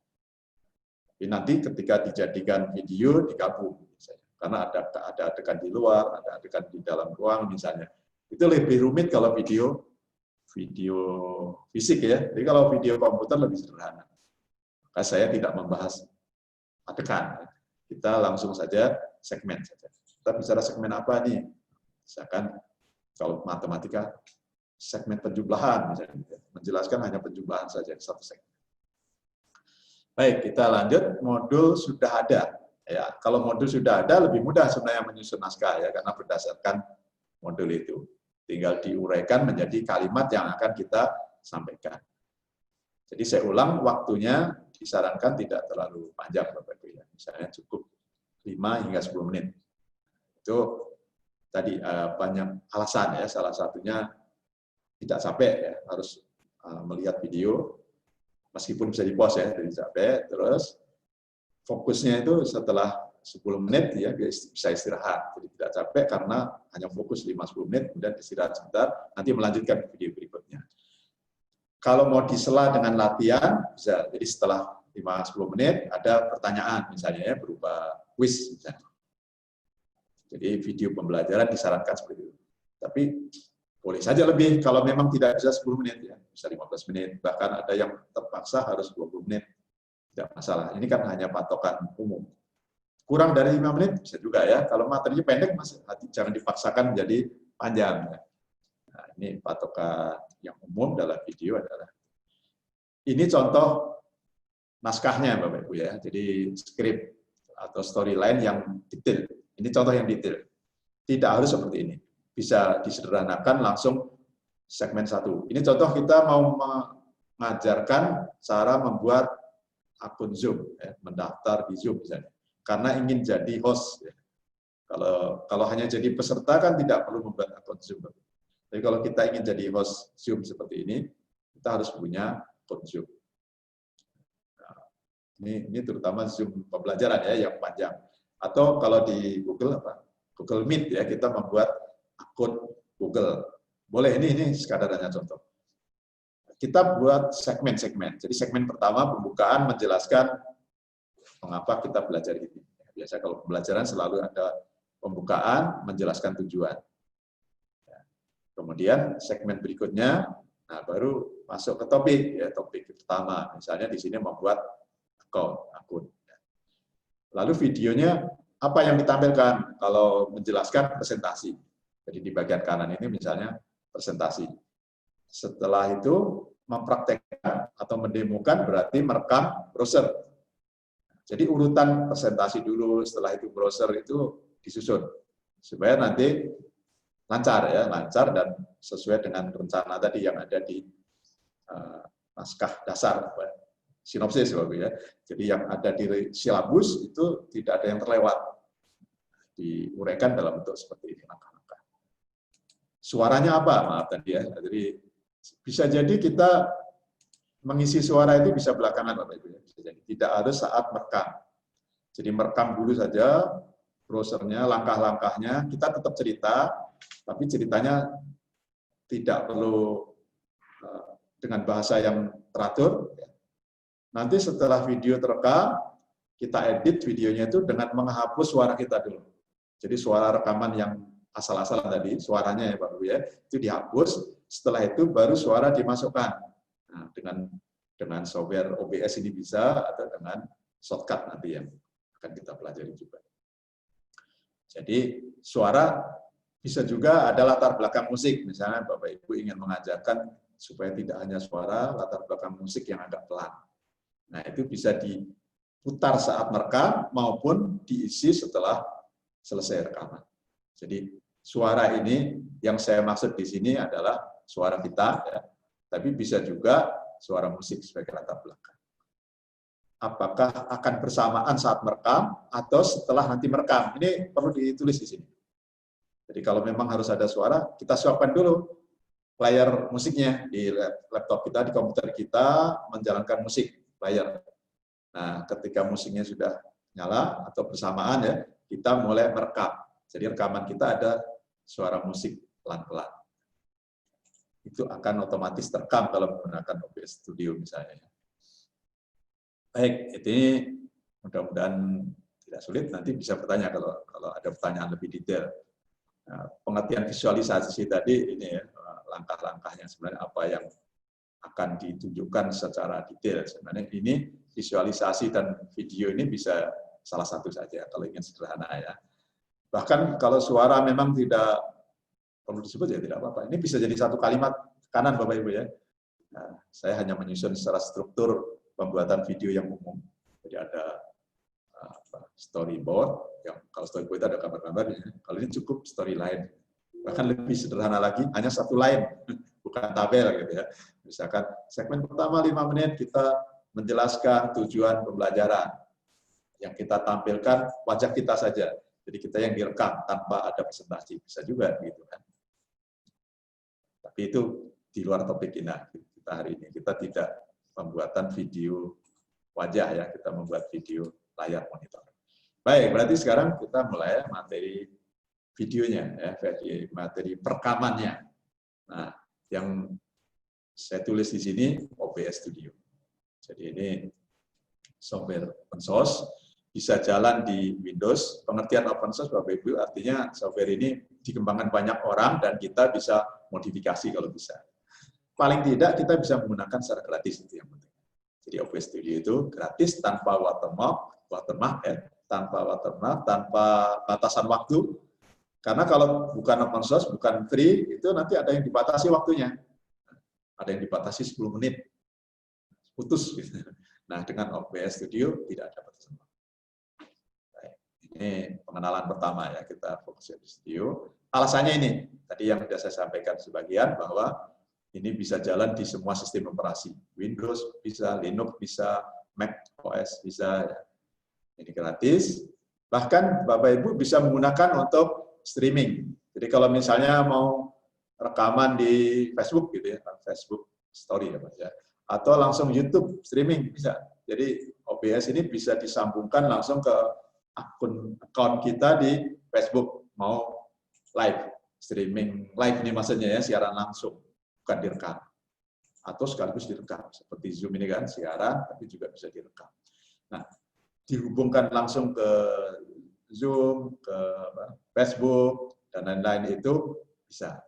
Tapi nanti ketika dijadikan video digabung misalnya. Karena ada adegan di luar, ada adegan di dalam ruang misalnya. Itu lebih rumit kalau video fisik ya. Jadi kalau video komputer lebih sederhana. Maka saya tidak membahas adegan. Kita langsung saja segmen saja. Kita bicara segmen apa nih? Misalkan kalau matematika, segmen penjumlahan, misalnya, menjelaskan hanya penjumlahan saja di satu segmen. Baik, kita lanjut. Modul sudah ada. Ya, kalau modul sudah ada, lebih mudah sebenarnya menyusun naskah ya, karena berdasarkan modul itu. Tinggal diuraikan menjadi kalimat yang akan kita sampaikan. Jadi saya ulang, waktunya disarankan tidak terlalu panjang, Bapak Ibu ya. Misalnya cukup 5 hingga 10 menit. Itu tadi banyak alasan ya, salah satunya tidak capek ya, harus melihat video, meskipun bisa di-pause ya, jadi capek, terus fokusnya itu setelah 10 menit ya bisa istirahat, jadi tidak capek karena hanya fokus 5-10 menit, kemudian istirahat sebentar, nanti melanjutkan video berikutnya. Kalau mau disela dengan latihan, bisa. Jadi setelah 5-10 menit ada pertanyaan misalnya ya, berupa quiz misalnya. Jadi video pembelajaran disarankan seperti itu. Tapi boleh saja lebih kalau memang tidak bisa 10 menit ya, bisa 15 menit, bahkan ada yang terpaksa harus 20 menit. Tidak masalah. Ini kan hanya patokan umum. Kurang dari 5 menit bisa juga ya. Kalau materinya pendek, jangan dipaksakan menjadi panjang. Nah, ini patokan yang umum dalam video adalah ini contoh naskahnya Bapak Ibu ya. Jadi skrip atau storyline yang detail. Ini contoh yang detail. Tidak harus seperti ini. Bisa disederhanakan langsung segmen 1. Ini contoh kita mau mengajarkan cara membuat akun Zoom, ya, mendaftar di Zoom misalnya. Karena ingin jadi host. Ya. Kalau hanya jadi peserta kan tidak perlu membuat akun Zoom. Tapi kalau kita ingin jadi host Zoom seperti ini, kita harus punya akun Zoom. Nah, ini terutama Zoom pembelajaran ya yang panjang. Atau kalau di Google Google Meet ya, kita membuat akun Google. Boleh, ini sekadar hanya contoh. Kita buat segmen-segmen. Jadi segmen pertama pembukaan menjelaskan mengapa kita belajar ini. Biasa kalau pembelajaran selalu ada pembukaan menjelaskan tujuan. Kemudian segmen berikutnya, nah baru masuk ke topik ya, topik pertama. Misalnya di sini membuat akun. Lalu videonya apa yang ditampilkan? Kalau menjelaskan presentasi. Jadi di bagian kanan ini misalnya presentasi. Setelah itu mempraktekkan atau mendemokan berarti merekam browser. Jadi urutan presentasi dulu, setelah itu browser itu disusun supaya nanti lancar ya, lancar dan sesuai dengan rencana tadi yang ada di naskah dasar, sinopsis ya. Jadi yang ada di silabus itu tidak ada yang terlewat, diuraikan dalam bentuk seperti ini langkah-langkah. Suaranya apa? Maaf tadi ya. Jadi bisa jadi kita mengisi suara itu bisa belakangan Bapak Ibu ya. Bisa jadi tidak harus saat merekam. Jadi merekam dulu saja browsernya, langkah-langkahnya, kita tetap cerita, tapi ceritanya tidak perlu dengan bahasa yang teratur. Nanti setelah video terekam, kita edit videonya itu dengan menghapus suara kita dulu. Jadi suara rekaman yang asal-asalan tadi, suaranya ya Pak Bu ya, itu dihapus, setelah itu baru suara dimasukkan. Nah, dengan software OBS ini bisa, atau dengan shortcut nanti yang akan kita pelajari juga. Jadi suara bisa juga ada latar belakang musik, misalnya Bapak Ibu ingin mengajarkan supaya tidak hanya suara, latar belakang musik yang agak pelan. Nah itu bisa diputar saat merekam maupun diisi setelah selesai rekaman. Jadi suara ini yang saya maksud di sini adalah suara kita, ya, tapi bisa juga suara musik sebagai latar belakang. Apakah akan bersamaan saat merekam atau setelah nanti merekam? Ini perlu ditulis di sini. Jadi kalau memang harus ada suara, kita siapkan dulu player musiknya di laptop kita, di komputer kita, menjalankan musik player. Nah, ketika musiknya sudah nyala atau bersamaan ya, kita mulai merekam. Jadi rekaman kita ada suara musik pelan-pelan. Itu akan otomatis terekam kalau menggunakan OBS Studio misalnya. Baik, ini mudah-mudahan tidak sulit. Nanti bisa bertanya kalau ada pertanyaan lebih detail. Nah, pengertian visualisasi tadi ini ya, langkah-langkahnya sebenarnya apa yang akan ditunjukkan secara detail. Sebenarnya ini visualisasi dan video ini bisa salah satu saja kalau ingin sederhana ya. Bahkan kalau suara memang tidak perlu disebut ya tidak apa-apa. Ini bisa jadi satu kalimat kanan Bapak Ibu ya. Nah, saya hanya menyusun secara struktur pembuatan video yang umum. Jadi ada storyboard, yang kalau storyboard itu ada gambar-gambarnya. Kalau ini cukup storyline. Bahkan lebih sederhana lagi, hanya satu line, bukan tabel gitu ya. Misalkan segmen pertama 5 menit kita menjelaskan tujuan pembelajaran. Yang kita tampilkan wajah kita saja. Jadi kita yang direkam tanpa ada presentasi. Bisa juga gitu kan. Tapi itu di luar topik kita hari ini. Kita tidak pembuatan video wajah ya, kita membuat video layar monitor. Baik, berarti sekarang kita mulai materi videonya ya, materi perekamannya. Nah, yang saya tulis di sini OBS Studio. Jadi ini software open source, bisa jalan di Windows. Pengertian open source Bapak Ibu artinya software ini dikembangkan banyak orang dan kita bisa modifikasi kalau bisa. Paling tidak kita bisa menggunakan secara gratis, itu yang penting. Jadi OBS Studio itu gratis tanpa watermark, tanpa batasan waktu. Karena kalau bukan open source, bukan free, itu nanti ada yang dibatasi waktunya. Ada yang dibatasi 10 menit. Putus. Gitu. Nah, dengan OBS Studio tidak ada batasan waktu. Ini pengenalan pertama ya, kita fokus di studio. Alasannya ini, tadi yang sudah saya sampaikan sebagian, bahwa ini bisa jalan di semua sistem operasi. Windows bisa, Linux bisa, Mac OS bisa. Ya. Ini gratis. Bahkan Bapak Ibu bisa menggunakan untuk streaming. Jadi kalau misalnya mau rekaman di Facebook gitu ya, Facebook Story ya Pak ya, atau langsung YouTube streaming bisa. Jadi OBS ini bisa disambungkan langsung ke akun kita di Facebook, mau live streaming live ini maksudnya ya, siaran langsung, bukan direkam. Atau sekaligus direkam seperti Zoom ini kan siaran tapi juga bisa direkam. Nah, dihubungkan langsung ke Zoom, ke Facebook, dan lain-lain itu bisa.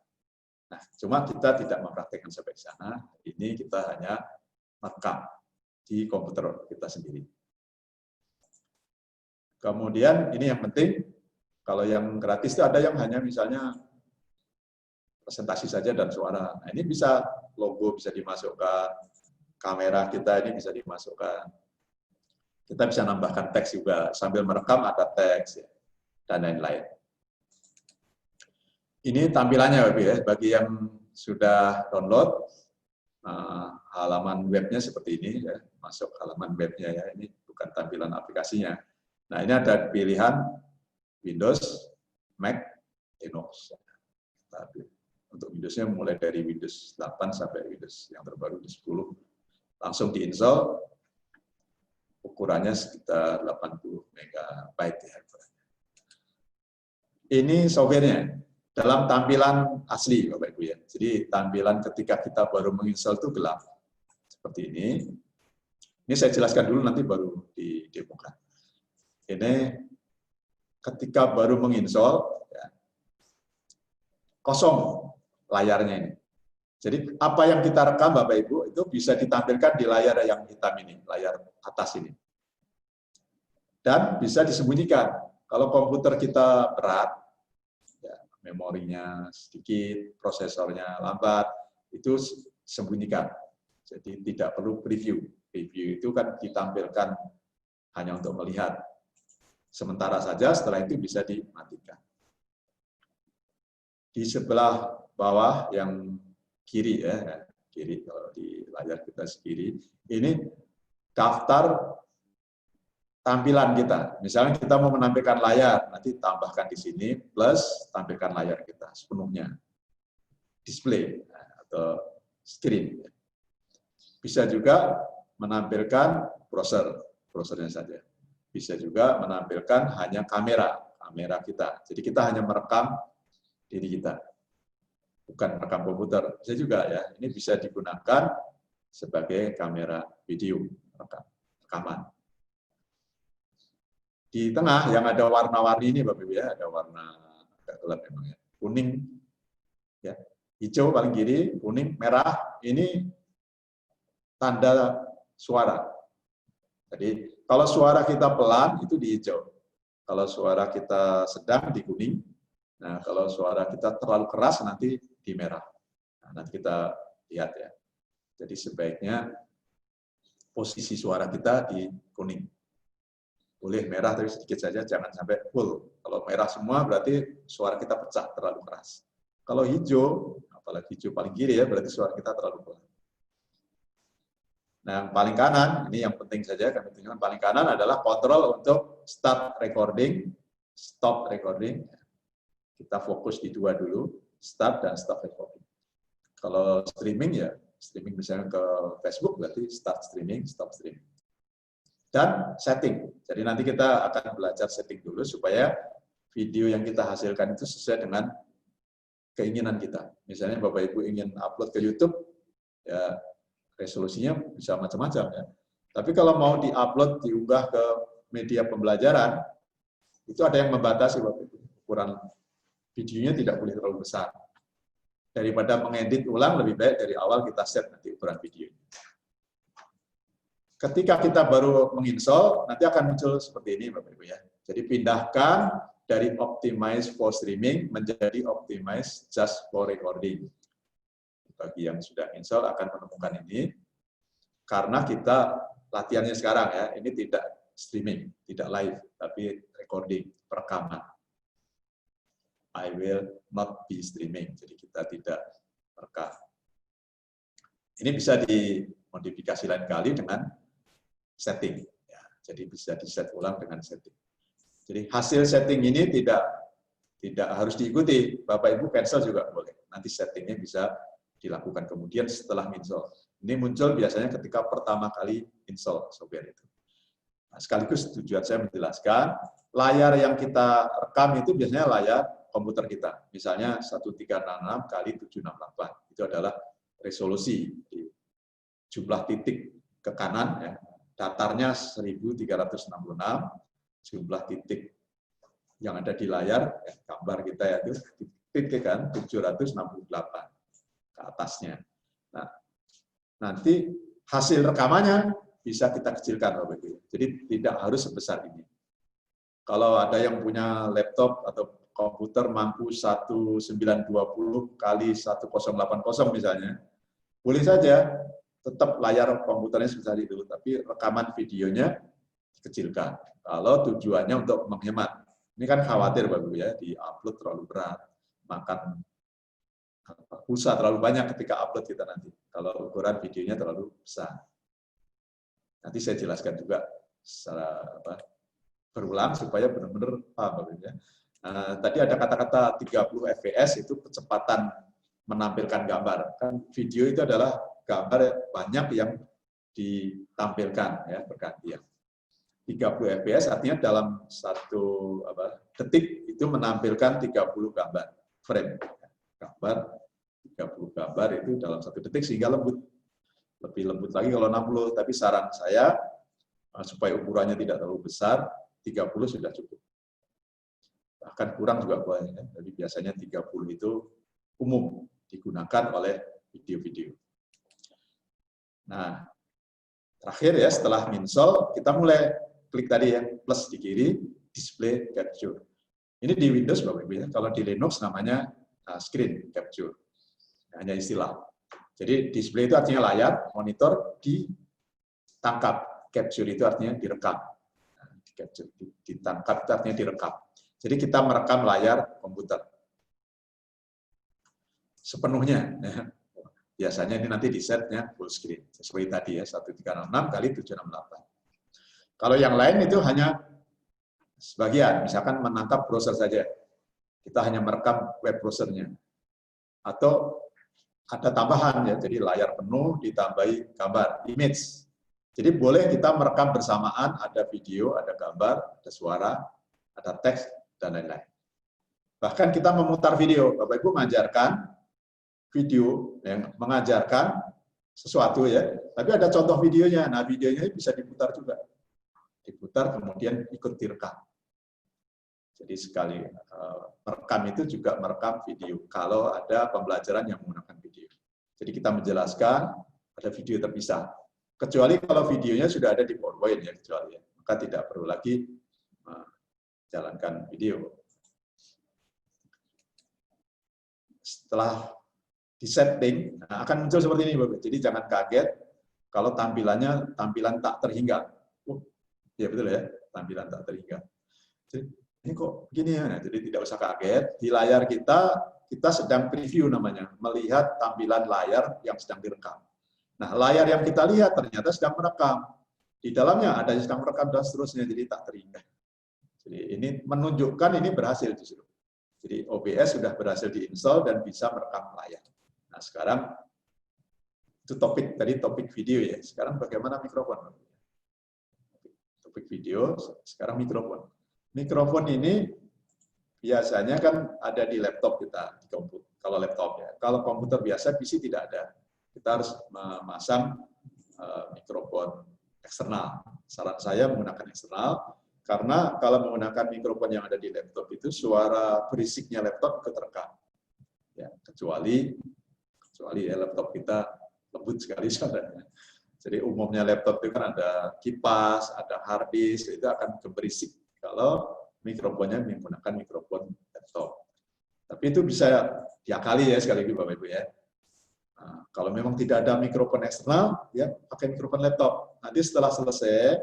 Nah, cuma kita tidak mempraktekkan sampai ke sana. Ini kita hanya rekam di komputer kita sendiri. Kemudian ini yang penting, kalau yang gratis itu ada yang hanya misalnya presentasi saja dan suara. Nah, ini bisa logo bisa dimasukkan, kamera kita ini bisa dimasukkan. Kita bisa nambahkan teks juga, sambil merekam ada teks, ya, dan lain-lain. Ini tampilannya, Bapak ya, bagi yang sudah download, halaman webnya seperti ini, ya, masuk halaman webnya ya, ini bukan tampilan aplikasinya. Nah, ini ada pilihan Windows, Mac, Linux. Untuk Windows-nya mulai dari Windows 8 sampai Windows yang terbaru di 10. Langsung diinstal, ukurannya sekitar 80 MB ya. Ini softwarenya dalam tampilan asli Bapak Ibu ya. Jadi tampilan ketika kita baru menginstal itu gelap. Seperti ini. Ini saya jelaskan dulu nanti baru didemokan. Ini ketika baru menginstal ya, kosong layarnya ini. Jadi apa yang kita rekam Bapak Ibu itu bisa ditampilkan di layar yang hitam ini, layar atas ini. Dan bisa disembunyikan. Kalau komputer kita berat, ya, memorinya sedikit, prosesornya lambat, itu sembunyikan. Jadi tidak perlu preview. Preview itu kan ditampilkan hanya untuk melihat. Sementara saja, setelah itu bisa dimatikan. Di sebelah bawah yang kiri ya, kiri kalau di layar kita kiri, ini daftar tampilan kita. Misalnya kita mau menampilkan layar, nanti tambahkan di sini plus tampilkan layar kita sepenuhnya. Display atau screen. Bisa juga menampilkan browsernya saja. Bisa juga menampilkan hanya kamera kita. Jadi kita hanya merekam diri kita, bukan rekam komputer. Bisa juga ya, ini bisa digunakan sebagai kamera video rekaman. Di tengah yang ada warna-warni ini Bapak Ibu ya, ada warna agak gelap memang ya, kuning, ya, hijau paling kiri, kuning, merah. Ini tanda suara. Jadi kalau suara kita pelan itu di hijau. Kalau suara kita sedang di kuning. Nah, kalau suara kita terlalu keras nanti di merah. Nah, nanti kita lihat ya. Jadi sebaiknya posisi suara kita di kuning. Boleh merah tapi sedikit saja, jangan sampai full. Kalau merah semua berarti suara kita pecah, terlalu keras. Kalau hijau, apalagi hijau paling kiri ya, berarti suara kita terlalu pelan. Nah, yang paling kanan, ini yang penting saja, kami tunjukkan paling kanan adalah kontrol untuk start recording, stop recording. Kita fokus di dua dulu, start dan stop recording. Kalau streaming ya, streaming misalnya ke Facebook berarti start streaming, stop streaming. Dan setting. Jadi nanti kita akan belajar setting dulu supaya video yang kita hasilkan itu sesuai dengan keinginan kita. Misalnya Bapak Ibu ingin upload ke YouTube, ya resolusinya bisa macam-macam ya. Tapi kalau mau diupload, diunggah ke media pembelajaran, itu ada yang membatasi Bapak Ibu. Ukuran videonya tidak boleh terlalu besar. Daripada mengedit ulang, lebih baik dari awal kita set nanti ukuran video. Ketika kita baru menginstall, nanti akan muncul seperti ini Bapak Ibu ya. Jadi pindahkan dari optimize for streaming menjadi optimize just for recording. Bagi yang sudah install akan menemukan ini, karena kita latihannya sekarang ya, ini tidak streaming, tidak live, tapi recording, perekaman. I will not be streaming, jadi kita tidak merekam. Ini bisa dimodifikasi lain kali dengan setting, ya. Jadi bisa di-set ulang dengan setting. Jadi hasil setting ini tidak harus diikuti, Bapak Ibu cancel juga boleh. Nanti settingnya bisa dilakukan kemudian setelah install. Ini muncul biasanya ketika pertama kali install software itu. Nah, sekaligus tujuan saya menjelaskan, layar yang kita rekam itu biasanya layar komputer kita. Misalnya 1366 kali 768. Itu adalah resolusi di jumlah titik ke kanan ya. Datarnya 1366, jumlah titik yang ada di layar ya, gambar kita ya, itu titik kan 768 ke atasnya. Nah, nanti hasil rekamannya bisa kita kecilkan Bapak Ibu. Jadi tidak harus sebesar ini. Kalau ada yang punya laptop atau komputer mampu 1920 kali 1080 misalnya, boleh saja tetap layar komputernya sebesar itu, tapi rekaman videonya dikecilkan. Kalau tujuannya untuk menghemat. Ini kan khawatir Bapak Ibu ya, di-upload terlalu berat, makan pulsa terlalu banyak ketika upload kita nanti, kalau ukuran videonya terlalu besar. Nanti saya jelaskan juga secara berulang supaya benar-benar paham Bapak Ibu ya. Tadi ada kata-kata 30 fps itu kecepatan menampilkan gambar. Kan video itu adalah gambar banyak yang ditampilkan ya bergantian. 30 fps artinya dalam satu detik itu menampilkan 30 gambar frame. Gambar 30 gambar itu dalam satu detik sehingga lembut. Lebih lembut lagi kalau 60, tapi saran saya supaya ukurannya tidak terlalu besar, 30 sudah cukup. Bahkan kurang juga boleh, ya. Jadi biasanya 30 itu umum digunakan oleh video-video. Nah, terakhir ya setelah install kita mulai klik tadi yang plus di kiri, display capture. Ini di Windows Bapak Ibu ya, kalau di Linux namanya screen capture. Hanya istilah. Jadi display itu artinya layar, monitor ditangkap, capture itu artinya direkam. Capture, ditangkap itu artinya direkam. Jadi kita merekam layar komputer sepenuhnya. Biasanya ini nanti di setnya full screen. Sesuai tadi ya, 1366 kali 768. Kalau yang lain itu hanya sebagian, misalkan menangkap browser saja. Kita hanya merekam web browsernya. Atau ada tambahan ya, jadi layar penuh ditambahi gambar, image. Jadi boleh kita merekam bersamaan, ada video, ada gambar, ada suara, ada teks, dan lain-lain. Bahkan kita memutar video, Bapak Ibu mengajarkan video yang mengajarkan sesuatu ya, tapi ada contoh videonya. Nah, videonya bisa diputar juga, diputar kemudian ikut direkam. Jadi sekali merekam itu juga merekam video. Kalau ada pembelajaran yang menggunakan video, jadi kita menjelaskan ada video terpisah. Kecuali kalau videonya sudah ada di PowerPoint ya, kecuali ya, maka tidak perlu lagi jalankan video. Setelah disetting, akan muncul seperti ini, Bapak. Jadi jangan kaget kalau tampilan tak terhingga. Ya betul ya, tampilan tak terhingga. Jadi, ini kok begini ya? Nah, jadi tidak usah kaget. Di layar kita sedang preview namanya, melihat tampilan layar yang sedang direkam. Nah, layar yang kita lihat ternyata sedang merekam. Di dalamnya ada yang sedang merekam dan seterusnya, jadi tak terhingga. Jadi ini menunjukkan ini berhasil justru. Jadi OBS sudah berhasil diinstal dan bisa merekam layar. Nah, sekarang itu topik video ya. Sekarang bagaimana mikrofon? Topik video, sekarang mikrofon. Mikrofon ini biasanya kan ada di laptop kita, di komputer. Kalau laptop ya, kalau komputer biasa PC tidak ada. Kita harus memasang mikrofon eksternal. Saran saya menggunakan eksternal, karena kalau menggunakan mikrofon yang ada di laptop itu suara berisiknya laptop ikut rekam. Ya, kecuali ya, laptop kita lembut sekali suaranya. Jadi umumnya laptop itu kan ada kipas, ada hard disk, itu akan berisik kalau mikrofonnya menggunakan mikrofon laptop. Tapi itu bisa diakali ya sekali lagi Bapak Ibu ya. Nah, kalau memang tidak ada mikrofon eksternal, ya pakai mikrofon laptop. Nanti setelah selesai,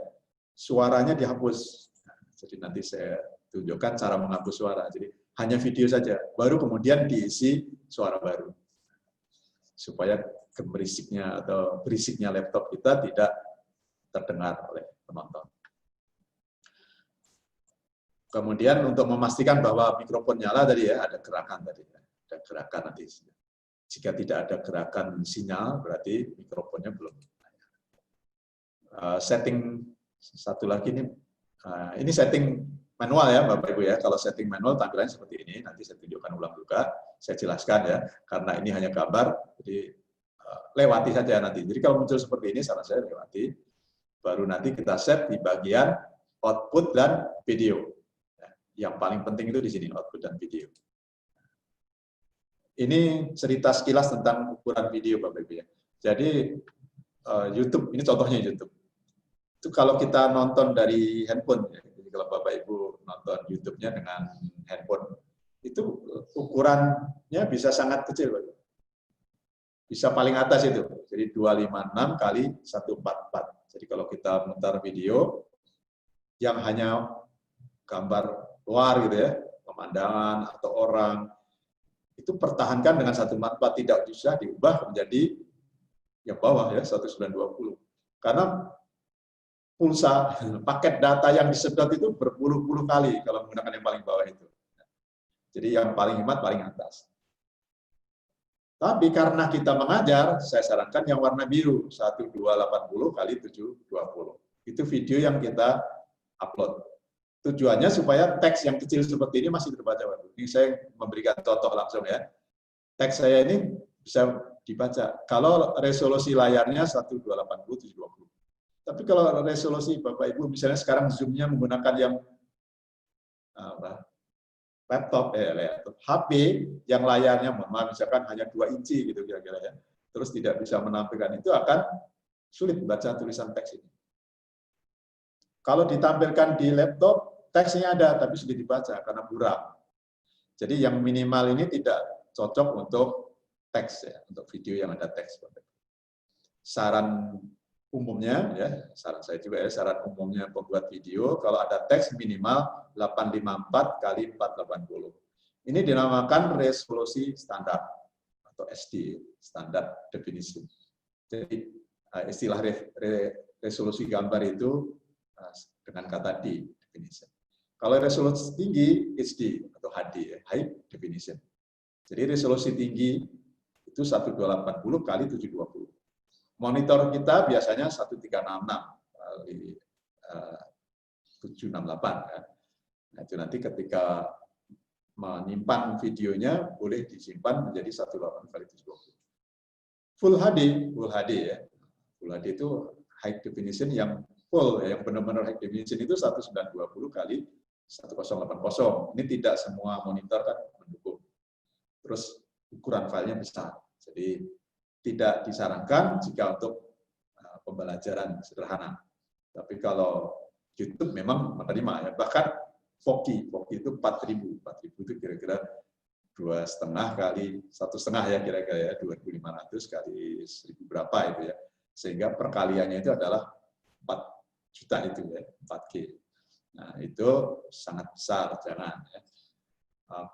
suaranya dihapus. Nah, jadi nanti saya tunjukkan cara menghapus suara. Jadi hanya video saja, baru kemudian diisi suara baru. Supaya gemerisiknya atau berisiknya laptop kita tidak terdengar oleh penonton. Kemudian untuk memastikan bahwa mikrofon nyala tadi ya, ada gerakan tadi, ada gerakan nanti. Jika tidak ada gerakan sinyal, berarti mikrofonnya belum. Setting satu lagi ini setting manual ya Bapak Ibu ya. Kalau setting manual tampilannya seperti ini, nanti saya tunjukkan ulang juga, saya jelaskan ya, karena ini hanya gambar, jadi lewati saja nanti. Jadi kalau muncul seperti ini, saran saya lewati, baru nanti kita set di bagian output dan video. Yang paling penting itu di sini, output dan video. Ini cerita sekilas tentang ukuran video, Bapak Ibu ya. Jadi YouTube, ini contohnya YouTube. Itu kalau kita nonton dari handphone, ya. Jadi kalau Bapak Ibu nonton YouTube-nya dengan handphone, itu ukurannya bisa sangat kecil, Bapak. Bisa paling atas itu, jadi 256 kali 144. Jadi kalau kita mutar video yang hanya gambar luar gitu ya, pemandangan atau orang, itu pertahankan dengan 144, tidak bisa diubah menjadi yang bawah ya 1920. Karena pulsa paket data yang disedot itu berpuluh-puluh kali kalau menggunakan yang paling bawah itu. Jadi yang paling hemat paling atas. Tapi karena kita mengajar, saya sarankan yang warna biru 1280 kali 720. Itu video yang kita upload. Tujuannya supaya teks yang kecil seperti ini masih terbaca. Ini saya memberikan contoh langsung ya. Teks saya ini bisa dibaca. Kalau resolusi layarnya 1280x720. Tapi kalau resolusi Bapak Ibu misalnya sekarang zoom-nya menggunakan yang laptop, HP yang layarnya misalkan hanya 2 inci gitu kira-kira ya. Terus tidak bisa menampilkan, itu akan sulit membaca tulisan teks ini. Kalau ditampilkan di laptop, teksnya ada, tapi sulit dibaca karena buram. Jadi yang minimal ini tidak cocok untuk teks, ya, untuk video yang ada teks. Saran umumnya, ya, saran saya juga ya, saran umumnya pembuat video, kalau ada teks minimal 854 kali 480. Ini dinamakan resolusi standar atau SD, standard definition. Jadi istilah resolusi gambar itu dengan kata D, definition. Kalau resolusi tinggi, HD atau HD, high definition. Jadi resolusi tinggi itu 1280 kali 720. Monitor kita biasanya 1366 kali 768. Ya. Nah, itu nanti ketika menyimpan videonya boleh disimpan menjadi 18 kali 720. Full HD ya. Full HD itu high definition yang full, yang benar-benar high definition itu 1920 kali 1080. Ini tidak semua monitor kan mendukung. Terus ukuran filenya besar. Jadi tidak disarankan jika untuk pembelajaran sederhana. Tapi kalau YouTube memang menerima ya. Bahkan Voki itu 4.000 itu kira-kira 2,5 kali 1,5 ya kira-kira ya 2.500 kali 1.000 berapa itu ya, sehingga perkaliannya itu adalah 4 juta itu ya, 4G. Nah itu sangat besar, jangan ya.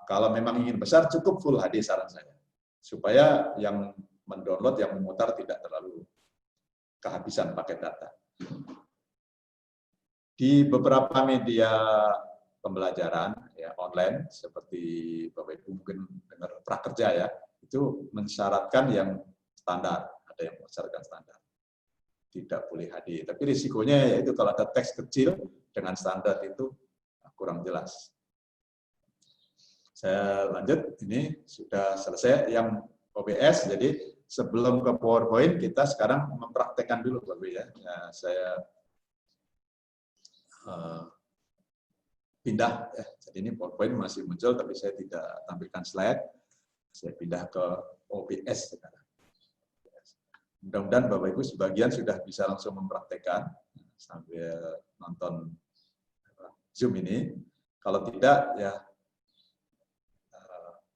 Kalau memang ingin besar cukup Full HD saran saya, supaya yang mendownload, yang memutar tidak terlalu kehabisan paket data. Di beberapa media pembelajaran ya online seperti Bapak Ibu mungkin dengar Prakerja ya, itu mensyaratkan yang standar, ada yang mensyaratkan standar, tidak boleh HD. Tapi risikonya yaitu kalau ada teks kecil dengan standar itu kurang jelas. Saya lanjut, ini sudah selesai yang OBS, jadi sebelum ke PowerPoint kita sekarang mempraktekkan dulu Bapak Ibu ya. Saya pindah ya. Jadi ini PowerPoint masih muncul tapi saya tidak tampilkan slide. Saya pindah ke OBS sekarang. Mudah-mudahan Bapak Ibu sebagian sudah bisa langsung mempraktekkan sambil nonton Zoom ini. Kalau tidak ya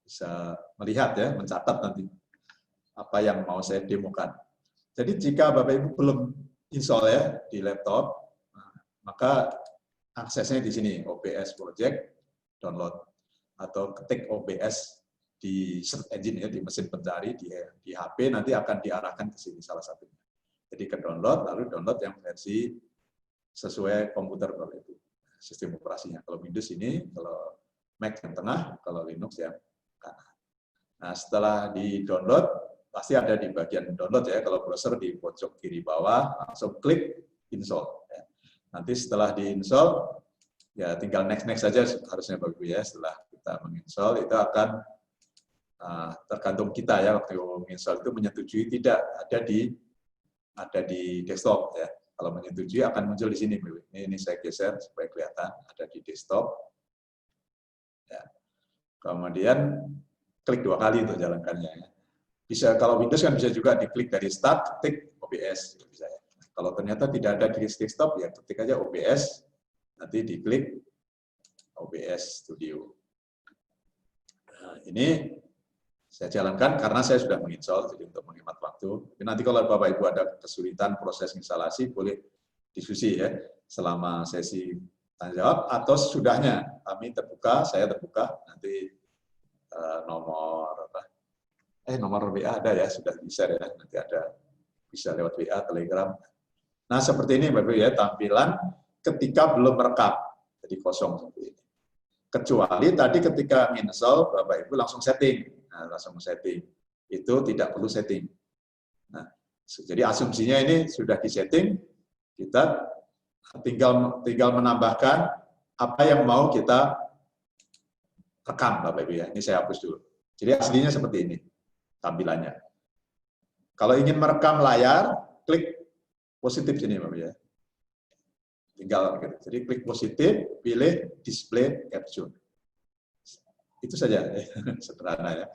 bisa melihat ya, mencatat nanti apa yang mau saya demokan. Jadi jika Bapak Ibu belum install ya di laptop, maka aksesnya di sini, OBS Project, download. Atau ketik OBS di search engine ya, di mesin pencari, di HP, nanti akan diarahkan ke sini salah satunya. Jadi ke download, lalu download yang versi sesuai komputer Bapak Ibu. Sistem operasinya. Kalau Windows ini, kalau Mac yang tengah, kalau Linux yang kanan. Nah setelah di-download, pasti ada di bagian download ya, kalau browser di pojok kiri bawah, langsung klik install. Ya. Nanti setelah di-install, ya tinggal next saja harusnya Bapak Ibu ya. Setelah kita menginstall, itu akan tergantung kita ya, waktu menginstall itu menyetujui tidak, ada di desktop ya. Kalau menyetujui akan muncul di sini. Ini saya geser supaya kelihatan, ada di desktop. Ya. Kemudian klik 2 kali untuk jalankannya. Ya. Bisa kalau Windows kan bisa juga diklik dari start, ketik OBS. Bisa ya. Kalau ternyata tidak ada di desktop, ya ketik aja OBS, nanti diklik OBS Studio. Nah, ini saya jalankan karena saya sudah menginstall, jadi untuk menghemat waktu. Tapi nanti kalau Bapak Ibu ada kesulitan proses instalasi, boleh diskusi ya selama sesi tanya jawab atau sesudahnya. Kami terbuka, saya terbuka. Nanti nomor WA ada ya, sudah di-share ya. Nanti ada bisa lewat WA, Telegram. Nah seperti ini Bapak Ibu ya tampilan ketika belum merekam, jadi kosong seperti ini. Kecuali tadi ketika install Bapak Ibu langsung setting. Nah, langsung setting. Itu tidak perlu setting. Nah, jadi asumsinya ini sudah disetting, kita tinggal menambahkan apa yang mau kita rekam Bapak Ibu ya. Ini saya hapus dulu. Jadi aslinya seperti ini tampilannya. Kalau ingin merekam layar, klik positif sini Bapak Ibu ya. Tinggal gitu. Jadi klik positif, pilih display capture. Itu saja, sederhana ya.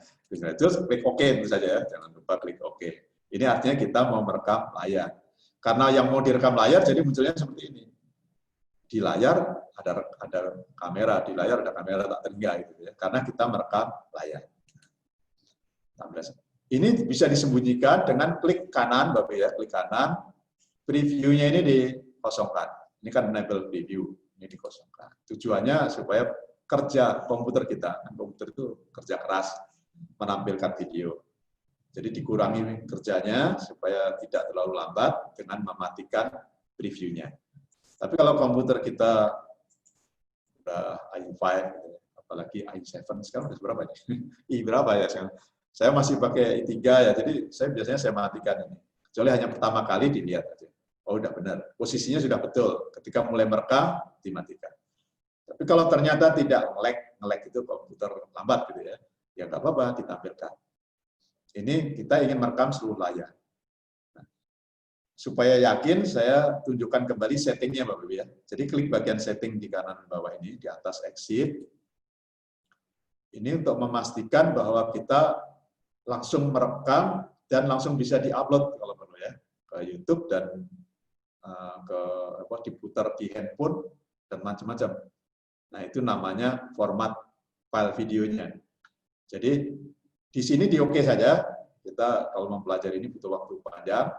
Terus klik OK itu saja ya, jangan lupa klik OK. Ini artinya kita mau merekam layar. Karena yang mau direkam layar, jadi munculnya seperti ini. Di layar ada kamera, di layar ada kamera tak terhingga gitu ya. Karena kita merekam layar. Ini bisa disembunyikan dengan klik kanan, Bapak ya, klik kanan. Previewnya ini dikosongkan. Ini kan enable preview, ini dikosongkan. Tujuannya supaya kerja komputer kita, komputer itu kerja keras menampilkan video. Jadi dikurangi kerjanya supaya tidak terlalu lambat dengan mematikan previewnya. Tapi kalau komputer kita udah i5, apalagi i7 sekarang udah berapa ya? berapa ya sekarang? Saya masih pakai i3 ya, jadi biasanya saya matikan ini. Kecuali hanya pertama kali dilihat aja. Oh udah benar, posisinya sudah betul. Ketika mulai merekam, dimatikan. Tapi kalau ternyata tidak nge-lag itu komputer lambat gitu ya, ya nggak apa-apa ditampilkan. Ini kita ingin merekam seluruh layar. Nah, supaya yakin, saya tunjukkan kembali settingnya Bapak Ibu ya. Jadi klik bagian setting di kanan bawah ini, di atas exit. Ini untuk memastikan bahwa kita langsung merekam dan langsung bisa di-upload kalau perlu ya ke YouTube dan diputar di handphone dan macam-macam. Nah, itu namanya format file videonya. Jadi di sini di oke saja. Kita kalau mempelajari ini butuh waktu panjang.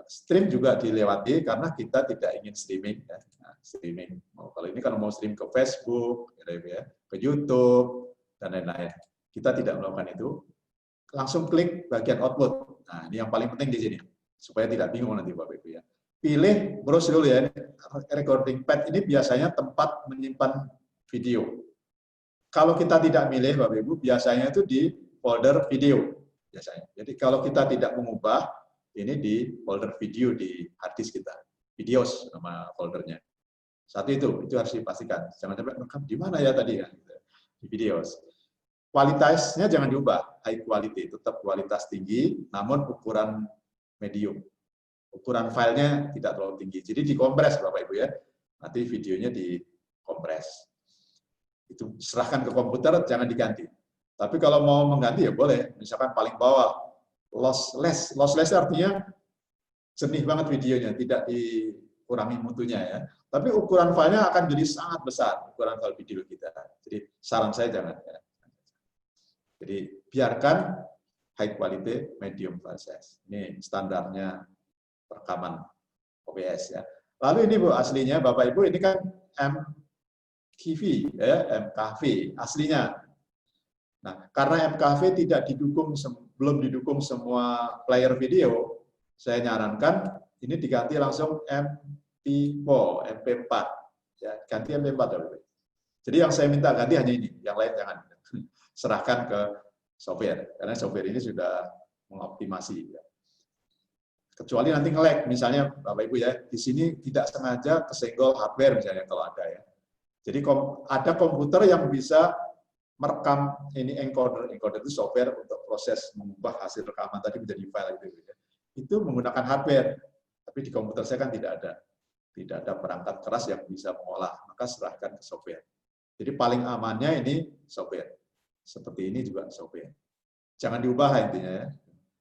Stream juga dilewati karena kita tidak ingin streaming. Ya. Nah, streaming. Kalau ini kan mau stream ke Facebook, ya, ke YouTube, dan lain-lain. Kita tidak melakukan itu. Langsung klik bagian output. Nah, ini yang paling penting di sini. Supaya tidak bingung nanti Bapak Ibu ya. Pilih, browse dulu ya. Recording pad ini biasanya tempat menyimpan video. Kalau kita tidak milih Bapak Ibu, biasanya itu di folder video. Biasanya. Jadi kalau kita tidak mengubah, ini di folder video di hard disk kita. Videos nama foldernya. Satu itu harus dipastikan. Jangan sampai rekam di mana ya tadi kan? Di videos. Kualitasnya jangan diubah, high quality, tetap kualitas tinggi, namun ukuran medium. Ukuran filenya tidak terlalu tinggi. Jadi dikompres Bapak Ibu ya. Nanti videonya dikompres. Itu serahkan ke komputer, jangan diganti. Tapi kalau mau mengganti ya boleh. Misalkan paling bawah, lossless. Lossless artinya jernih banget videonya, tidak dikurangi mutunya ya. Tapi ukuran filenya akan jadi sangat besar, ukuran file video kita. Jadi saran saya jangan. Ya. Jadi biarkan high quality medium file size. Ini standarnya rekaman OBS ya. Lalu ini Bu, aslinya Bapak Ibu ini kan MKV ya, MKV aslinya. Nah, karena MKV tidak didukung, belum didukung semua player video, saya nyarankan ini diganti langsung MP4, MP4. Ya, ganti MP4 dulu. Jadi yang saya minta ganti hanya ini, yang lain jangan. Serahkan ke software, karena software ini sudah mengoptimasi. Ya. Kecuali nanti nge-lag, misalnya Bapak Ibu ya, di sini tidak sengaja kesenggol hardware misalnya kalau ada ya. Jadi ada komputer yang bisa merekam ini encoder itu software untuk proses mengubah hasil rekaman tadi menjadi file itu. Itu menggunakan hardware, tapi di komputer saya kan tidak ada perangkat keras yang bisa mengolah, maka serahkan ke software. Jadi paling amannya ini software. Seperti ini juga software. Jangan diubah intinya ya.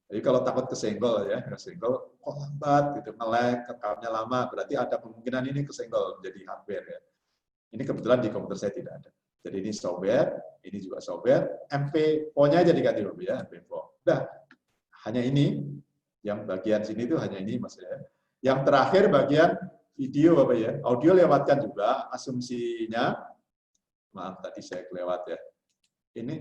Jadi kalau takut kesenggol ya, kesenggol kok lambat gitu, nge-lag, rekamnya lama, berarti ada kemungkinan ini kesenggol menjadi hardware ya. Ini kebetulan di komputer saya tidak ada. Jadi ini software, ini juga software, MP4-nya aja diganti dulu ya, MP4. Udah, hanya ini, yang bagian sini itu hanya ini Mas ya. Yang terakhir bagian video Bapak ya, audio lewatkan juga, asumsinya, maaf tadi saya kelewat ya. Ini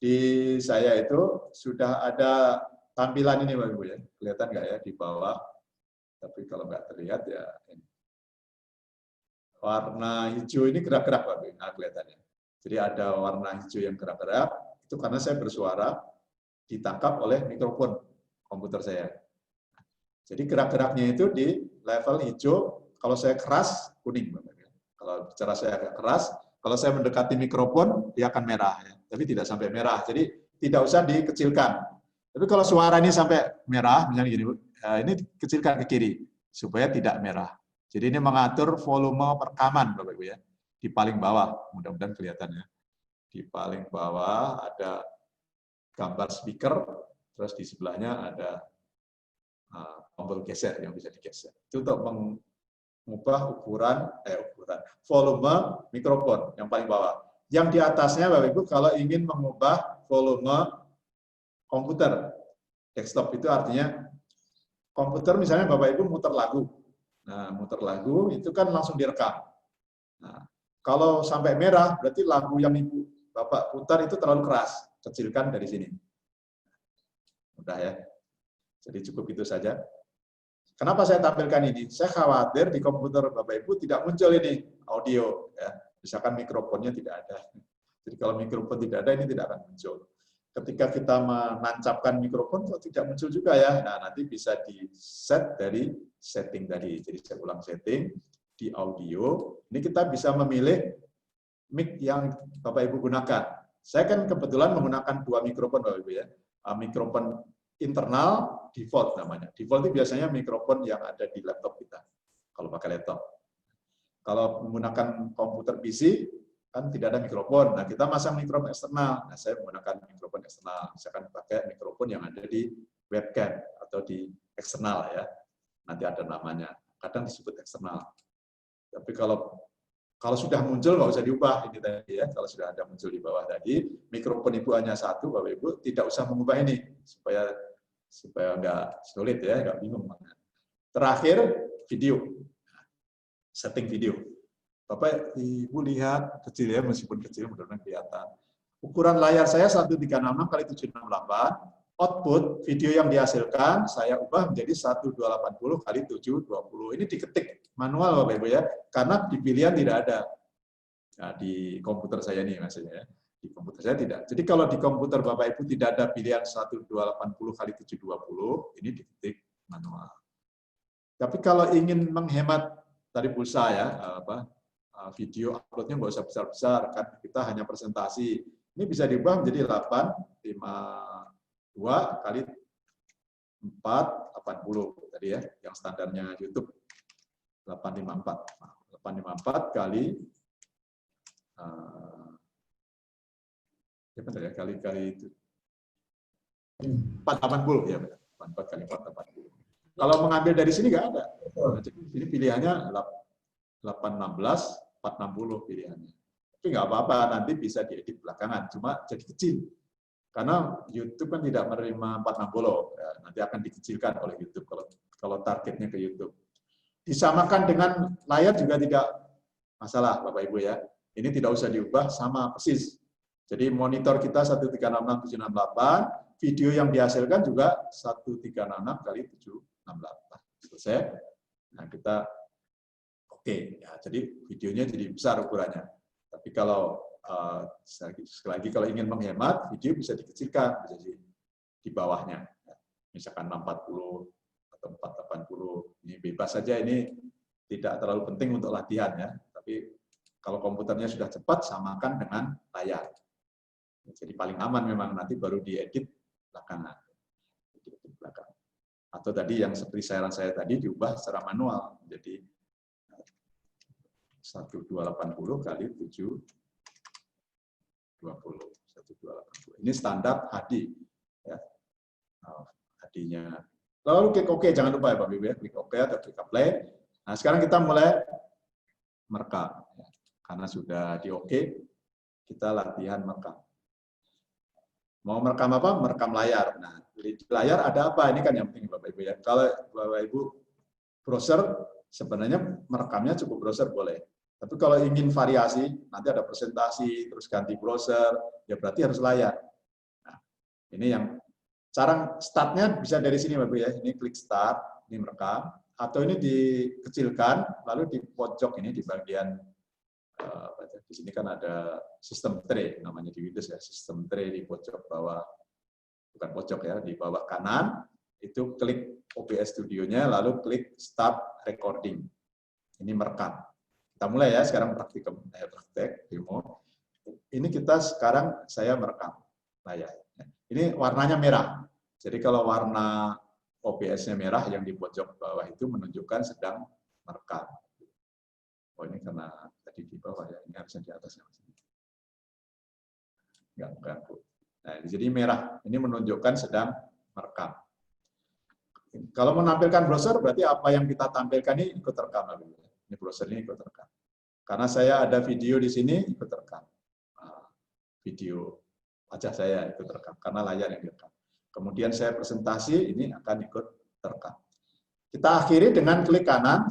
di saya itu sudah ada tampilan ini Bapak Ibu ya, kelihatan nggak ya di bawah? Tapi kalau nggak terlihat ya, ini. Warna hijau ini gerak-gerak Bapak Ibu, nah, kelihatannya. Jadi ada warna hijau yang gerak-gerak, itu karena saya bersuara ditangkap oleh mikrofon komputer saya. Jadi gerak-geraknya itu di level hijau, kalau saya keras, kuning. Kalau bicara saya agak keras, kalau saya mendekati mikrofon, dia akan merah. Ya. Tapi tidak sampai merah, jadi tidak usah dikecilkan. Tapi kalau suara ini sampai merah, misalnya gini, ini kecilkan ke kiri, supaya tidak merah. Jadi ini mengatur volume rekaman, Bapak Ibu ya. Di paling bawah, mudah-mudahan kelihatan ya. Di paling bawah ada gambar speaker, terus di sebelahnya ada tombol geser yang bisa digeser. Itu untuk mengubah ukuran volume mikrofon yang paling bawah. Yang di atasnya Bapak Ibu kalau ingin mengubah volume komputer desktop itu artinya komputer misalnya Bapak Ibu muter lagu. Nah, muter lagu itu kan langsung direkam. Nah, kalau sampai merah berarti lagu yang Ibu Bapak putar itu terlalu keras. Kecilkan dari sini. Mudah ya. Jadi cukup itu saja. Kenapa saya tampilkan ini? Saya khawatir di komputer Bapak Ibu tidak muncul ini audio, ya. Misalkan mikrofonnya tidak ada. Jadi kalau mikrofon tidak ada, ini tidak akan muncul. Ketika kita menancapkan mikrofon, kok tidak muncul juga ya? Nah, nanti bisa di-set dari setting tadi. Jadi saya ulang setting di audio. Ini kita bisa memilih mic yang Bapak Ibu gunakan. Saya kan kebetulan menggunakan 2 mikrofon Bapak Ibu ya. Mikrofon internal default namanya. Default itu biasanya mikrofon yang ada di laptop kita. Kalau pakai laptop. Kalau menggunakan komputer PC kan tidak ada mikrofon. Nah, kita masang mikrofon eksternal. Nah, saya menggunakan mikrofon eksternal. Misalkan pakai mikrofon yang ada di webcam atau di eksternal ya. Nanti ada namanya. Kadang disebut eksternal. Tapi kalau Kalau sudah muncul nggak usah diubah ini tadi ya. Kalau sudah ada muncul di bawah tadi, mikrofon Ibu hanya satu, Bapak Ibu tidak usah mengubah ini supaya nggak sulit ya, nggak bingung. Terakhir video, setting video. Bapak Ibu lihat kecil ya, meskipun kecil mudah-mudahan kelihatan. Ukuran layar saya 1366 kali 768. Output video yang dihasilkan saya ubah menjadi 1280 kali 720. Ini diketik manual Bapak Ibu ya, karena di pilihan tidak ada. Nah, di komputer saya nih maksudnya. Di komputer saya tidak. Jadi kalau di komputer Bapak Ibu tidak ada pilihan 1280 kali 720, ini diketik manual. Tapi kalau ingin menghemat tadi pulsa ya, video uploadnya nggak usah besar-besar, kan kita hanya presentasi. Ini bisa diubah menjadi 852 kali 480 tadi ya, yang standarnya YouTube 854. 854 kali kali itu 480 ya, 4 kali 480. Kalau mengambil dari sini nggak ada. Ini pilihannya 816, 460 pilihannya. Tapi nggak apa-apa, nanti bisa diedit belakangan. Cuma jadi kecil. Karena YouTube kan tidak menerima 460. Ya, nanti akan dikecilkan oleh YouTube kalau targetnya ke YouTube. Disamakan dengan layar juga tidak masalah, Bapak Ibu ya. Ini tidak usah diubah, sama persis. Jadi monitor kita 1366/768, video yang dihasilkan juga 1366 kali 768. Selesai. Nah, kita oke, ya, jadi videonya jadi besar ukurannya. Tapi kalau sekali lagi kalau ingin menghemat, video bisa dikecilkan, bisa di bawahnya. Misalkan 640 atau 480. Ini bebas saja, ini tidak terlalu penting untuk latihan ya. Tapi kalau komputernya sudah cepat, samakan dengan layar. Jadi paling aman memang, nanti baru diedit belakangan. Atau tadi yang seperti saran saya tadi diubah secara manual. Jadi 1280 kali 720. 1280. Ini standar HD. Ya. HD-nya. Lalu klik OK, jangan lupa ya Pak Bibi, klik OK atau klik Apply. Nah, sekarang kita mulai merekam. Karena sudah di OK, kita latihan merekam. Mau merekam apa? Merekam layar. Nah, di layar ada apa? Ini kan yang penting Bapak Ibu ya. Kalau Bapak Ibu browser, sebenarnya merekamnya cukup browser boleh. Tapi kalau ingin variasi, nanti ada presentasi, terus ganti browser, ya berarti harus layar. Nah, ini yang cara startnya bisa dari sini Bapak Ibu ya. Ini klik start, ini merekam. Atau ini dikecilkan, lalu di pojok ini di bagian di sini kan ada sistem tray, namanya di Windows ya, sistem tray di pojok bawah, bukan pojok ya, di bawah kanan, itu klik OBS Studio-nya, lalu klik Start Recording. Ini merekam. Kita mulai ya, sekarang praktek demo. Ini kita sekarang saya merekam layar. Ini warnanya merah. Jadi kalau warna OBS-nya merah yang di pojok bawah itu menunjukkan sedang merekam. Oh ini karena tadi di bawah ya, ini harusnya di atasnya. Enggak mengganggu. Nah, jadi merah, ini menunjukkan sedang merekam. Kalau menampilkan browser, berarti apa yang kita tampilkan ini ikut rekam. Ini browser ini ikut rekam. Karena saya ada video di sini, ikut rekam. Video wajah saya ikut rekam, karena layar yang direkam. Kemudian saya presentasi, ini akan ikut terekam. Kita akhiri dengan klik kanan,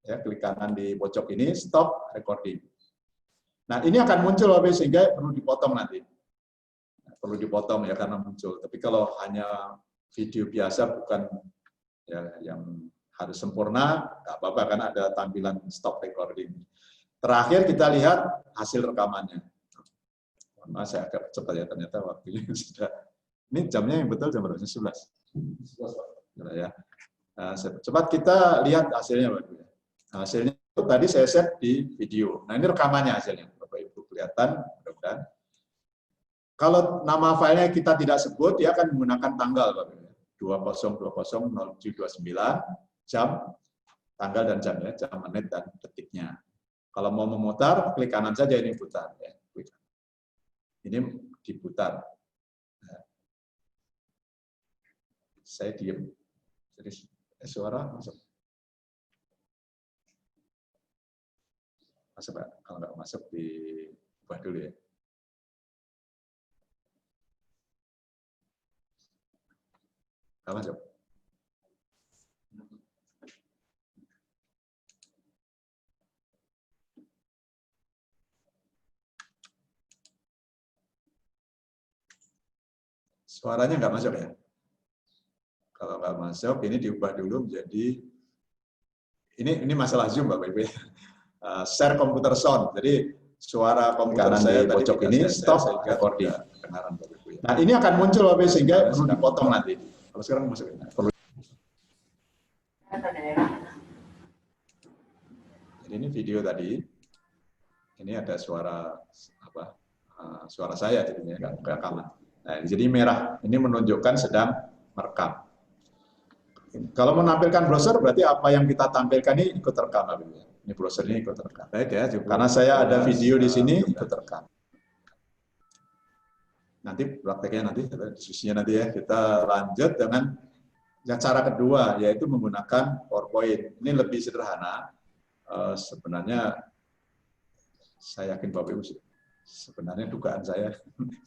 ya, klik kanan di pojok ini, stop recording. Nah, ini akan muncul sehingga perlu dipotong nanti. Perlu dipotong ya karena muncul. Tapi kalau hanya video biasa bukan ya yang harus sempurna, nggak apa-apa kan ada tampilan stop recording. Terakhir kita lihat hasil rekamannya. Maaf saya agak cepat ya, ternyata waktunya sudah. Ini jamnya yang betul jam berapa? 11. Ya. Nah, cepat kita lihat hasilnya Bapak Ibu. Hasilnya itu tadi saya set di video. Nah, ini rekamannya hasilnya. Bapak Ibu kelihatan, mudah-mudahan. Kalau nama filenya kita tidak sebut, dia akan menggunakan tanggal Bapak Ibu. 20200729 jam, tanggal dan jam ya, jam, menit dan detiknya. Kalau mau memutar, klik kanan saja ini putar ya. Ini diputar. Saya diam. Jadi suara masuk. Masuk Pak? Kalau nggak masuk diubah dulu ya. Nggak masuk. Suaranya nggak masuk ya? Kalau nggak masuk, ini diubah dulu menjadi, ini masalah Zoom Bapak Ibu ya. Share komputer sound, jadi suara komputer Kanan saya di tadi pojok ini stop recording. Kedengaran Bapak Ibu ya. Nah ini akan muncul Bapak Ibu sehingga perlu dipotong nanti. Kalau sekarang masuk. Jadi ini video tadi, ini ada suara apa? Suara saya jadinya nggak rekaman. Nah, jadi merah ini menunjukkan sedang merekam. Kalau menampilkan browser berarti apa yang kita tampilkan ini ikut rekam. Ini browser ini ikut rekam. Baik ya, karena saya ada video di sini ikut rekam. Nanti prakteknya nanti, diskusinya nanti ya. Kita lanjut dengan yang cara kedua, yaitu menggunakan PowerPoint. Ini lebih sederhana. Sebenarnya saya yakin Bapak Ibu sebenarnya dugaan saya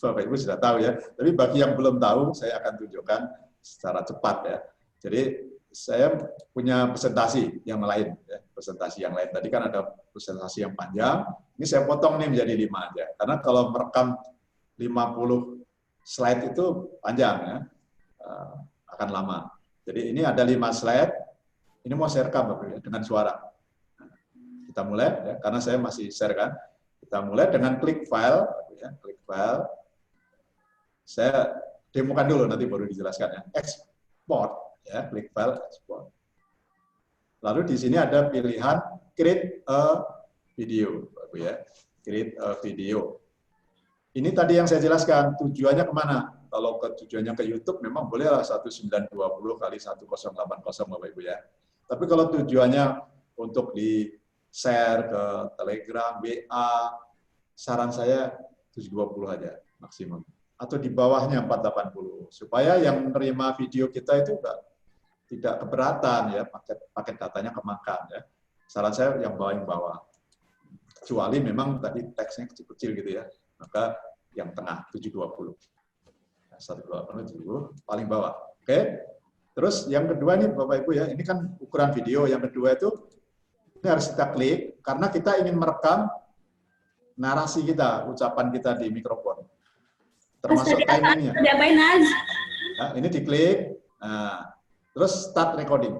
Bapak Ibu sudah tahu ya. Tapi bagi yang belum tahu, saya akan tunjukkan secara cepat ya. Jadi saya punya presentasi yang lain, ya. Presentasi yang lain. Tadi kan ada presentasi yang panjang. Ini saya potong nih menjadi 5 aja. Karena kalau merekam 50 slide itu panjang ya, akan lama. Jadi ini ada 5 slide. Ini mau saya rekam Bapak ya, dengan suara. Kita mulai ya, karena saya masih share kan. Kita mulai dengan klik file, ya, klik file. Saya demokan dulu nanti baru dijelaskan ya. Export, ya, klik file, export. Lalu di sini ada pilihan create a video, ya, create a video. Ini tadi yang saya jelaskan tujuannya kemana? Kalau tujuannya ke YouTube memang bolehlah 1920 kali 1080 Bapak Ibu ya. Tapi kalau tujuannya untuk di share ke Telegram, WA, saran saya 720 aja maksimum. Atau di bawahnya 480 supaya yang menerima video kita itu tidak keberatan ya, paket datanya kemakan ya. Saran saya yang bawah. Kecuali memang tadi teksnya kecil-kecil gitu ya. Maka yang tengah 720. 120 paling bawah. Oke. Terus yang kedua nih Bapak Ibu ya, ini kan ukuran video. Yang kedua itu ini harus kita klik karena kita ingin merekam narasi kita, ucapan kita di mikrofon. Termasuk timingnya. Nah, ini diklik, nah, terus start recording.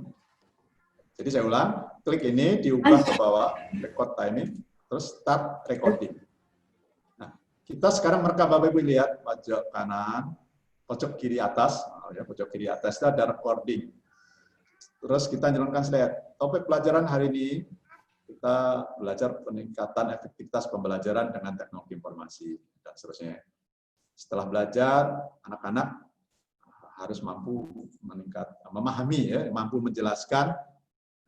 Jadi saya ulang, klik ini diubah ke bawah, record timing, terus start recording. Nah, kita sekarang merekam Bapak Ibu lihat pojok kanan, pojok kiri atas, ya, pojok kiri atas itu ada recording. Terus kita jalankan slide. Topik pelajaran hari ini kita belajar peningkatan efektivitas pembelajaran dengan teknologi informasi dan seterusnya. Setelah belajar, anak-anak harus mampu memahami, ya, mampu menjelaskan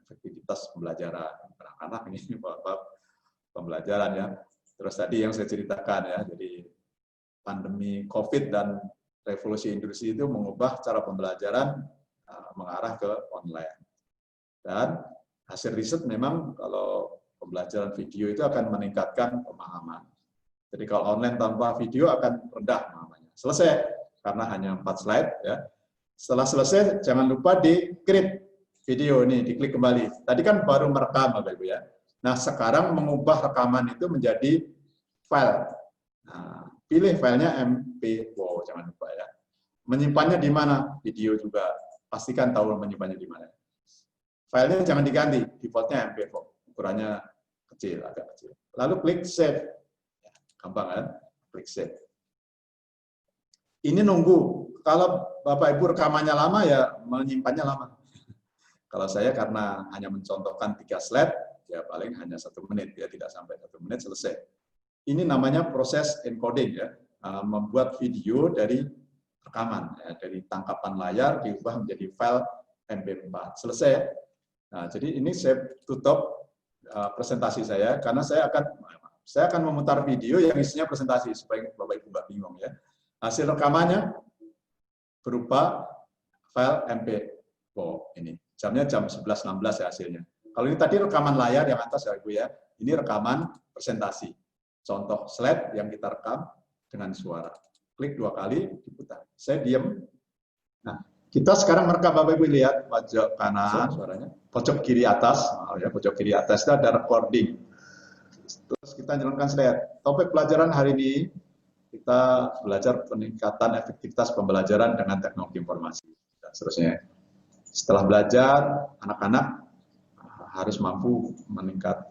efektivitas pembelajaran. Anak-anak ini pembelajaran ya. Terus tadi yang saya ceritakan ya, jadi pandemi COVID dan revolusi industri itu mengubah cara pembelajaran mengarah ke online. Dan hasil riset memang kalau pembelajaran video itu akan meningkatkan pemahaman. Jadi kalau online tanpa video akan rendah pemahamannya. Selesai, karena hanya 4 slide. Ya. Setelah selesai, jangan lupa di create video ini, diklik kembali. Tadi kan baru merekam Bapak Ibu ya. Nah sekarang mengubah rekaman itu menjadi file. Nah, pilih filenya MP, wow, jangan lupa ya. Menyimpannya di mana? Video juga. Pastikan tahu menyimpannya di mana. Filenya jangan diganti, defaultnya MP4, ukurannya kecil, agak kecil. Lalu klik save, ya, gampang kan? Klik save. Ini nunggu, kalau Bapak Ibu rekamannya lama ya menyimpannya lama. Kalau saya karena hanya mencontohkan 3 slide, ya paling hanya 1 menit, ya tidak sampai 1 menit selesai. Ini namanya proses encoding ya, membuat video dari rekaman, ya, dari tangkapan layar diubah menjadi file MP4. Selesai. Nah, jadi ini saya tutup presentasi saya karena saya akan memutar video yang isinya presentasi supaya Bapak Ibu nggak bingung ya. Hasil rekamannya berupa file MP4 ini. Jamnya jam 11.16 ya hasilnya. Kalau ini tadi rekaman layar yang atas ya Ibu ya, Ini rekaman presentasi. Contoh slide yang kita rekam dengan suara. Klik 2 kali, diputar. Saya diam. Nah, kita sekarang merekam, Bapak Ibu lihat pojok kanan, suaranya. Pojok kiri atas, pojok kiri atas itu ada recording. Terus kita jalankan slide. Topik pelajaran hari ini kita belajar peningkatan efektivitas pembelajaran dengan teknologi informasi dan seterusnya. Setelah belajar, anak-anak harus mampu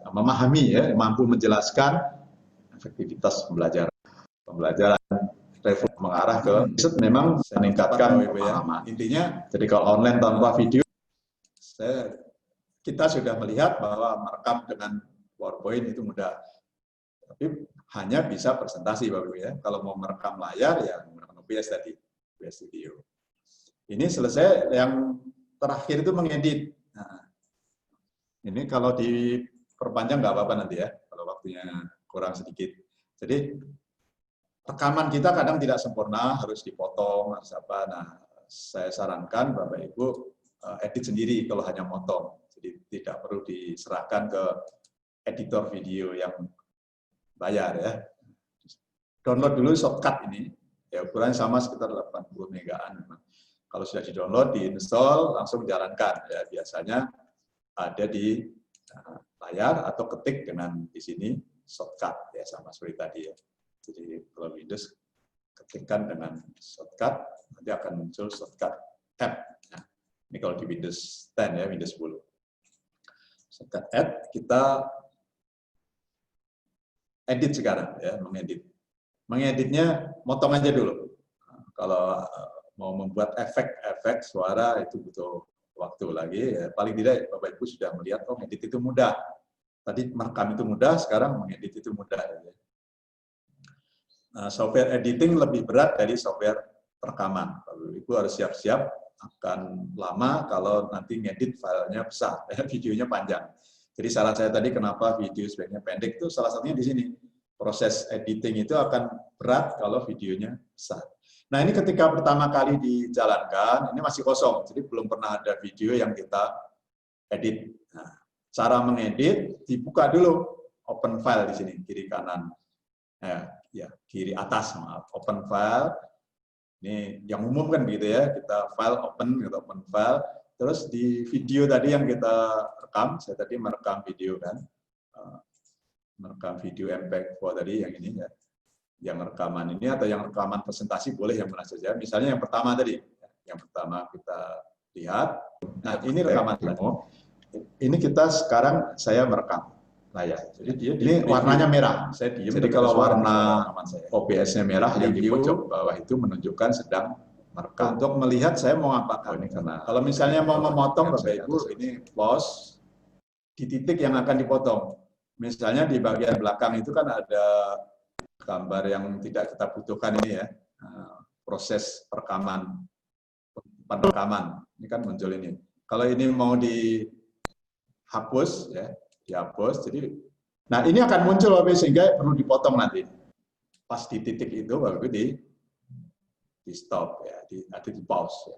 memahami, ya, mampu menjelaskan efektivitas pembelajaran. Pembelajaran mengarah ke memang meningkatkan pemahaman. Intinya, jadi kalau online tanpa video, kita sudah melihat bahwa merekam dengan PowerPoint itu mudah. Tapi hanya bisa presentasi, Bapak Ibu, ya. Kalau mau merekam layar, ya menggunakan OBS tadi, OBS Studio. Ini selesai, yang terakhir itu mengedit. Nah, ini kalau diperpanjang nggak apa-apa nanti, ya, kalau waktunya kurang sedikit. Jadi rekaman kita kadang tidak sempurna, harus dipotong, harus apa. Nah, saya sarankan Bapak Ibu edit sendiri kalau hanya motong. Jadi tidak perlu diserahkan ke editor video yang bayar, ya. Download dulu shortcut ini, ya, ukurannya sama sekitar 80 megaan. Kalau sudah di-download, di-install, langsung jalankan. Ya, biasanya ada di layar atau ketik dengan di sini shortcut, ya, sama seperti tadi, ya. Jadi kalau Windows ketikkan dengan shortcut, nanti akan muncul shortcut tab. Nah, ini kalau di Windows 10, ya, Windows 10. Shortcut add, kita edit sekarang, ya, mengedit. Mengeditnya motong aja dulu. Kalau mau membuat efek-efek suara itu butuh waktu lagi, ya. Paling tidak Bapak Ibu sudah melihat, oh, ngedit itu mudah. Tadi merekam itu mudah, sekarang mengedit itu mudah. Ya. Nah, software editing lebih berat dari software rekaman. Bapak Ibu harus siap-siap, akan lama kalau nanti ngedit filenya besar, ya, videonya panjang. Jadi saran saya tadi kenapa video sebaiknya pendek itu salah satunya di sini. Proses editing itu akan berat kalau videonya besar. Nah, ini ketika pertama kali dijalankan, ini masih kosong, jadi belum pernah ada video yang kita edit. Nah, cara mengedit, dibuka dulu open file di sini, kiri kanan. Ya, kiri atas, maaf, open file. Ini yang umum kan begitu, ya, kita file open, gitu, open file. Terus di video tadi yang kita rekam, saya tadi merekam video kan, merekam video MP4 tadi yang ini, ya, yang rekaman ini atau yang rekaman presentasi boleh yang mana saja. Misalnya yang pertama tadi, yang pertama kita lihat. Nah, ini rekaman demo. Ini kita sekarang saya merekam layar. Jadi ini warnanya merah. Saya diam. Jadi kalau warna OBS-nya merah, yang di pojok bawah itu menunjukkan sedang merekam. Untuk melihat saya mau ngapakan. Kalau misalnya mau memotong, Bapak Ibu, ini pause di titik yang akan dipotong. Misalnya di bagian belakang itu kan ada gambar yang tidak kita butuhkan ini, ya, proses penrekaman. Ini kan muncul ini. Kalau ini mau dihapus, ya, dihapus. Jadi, nah ini akan muncul sehingga perlu dipotong nanti. Pas di titik itu baru di stop, ya, di pause. Ya.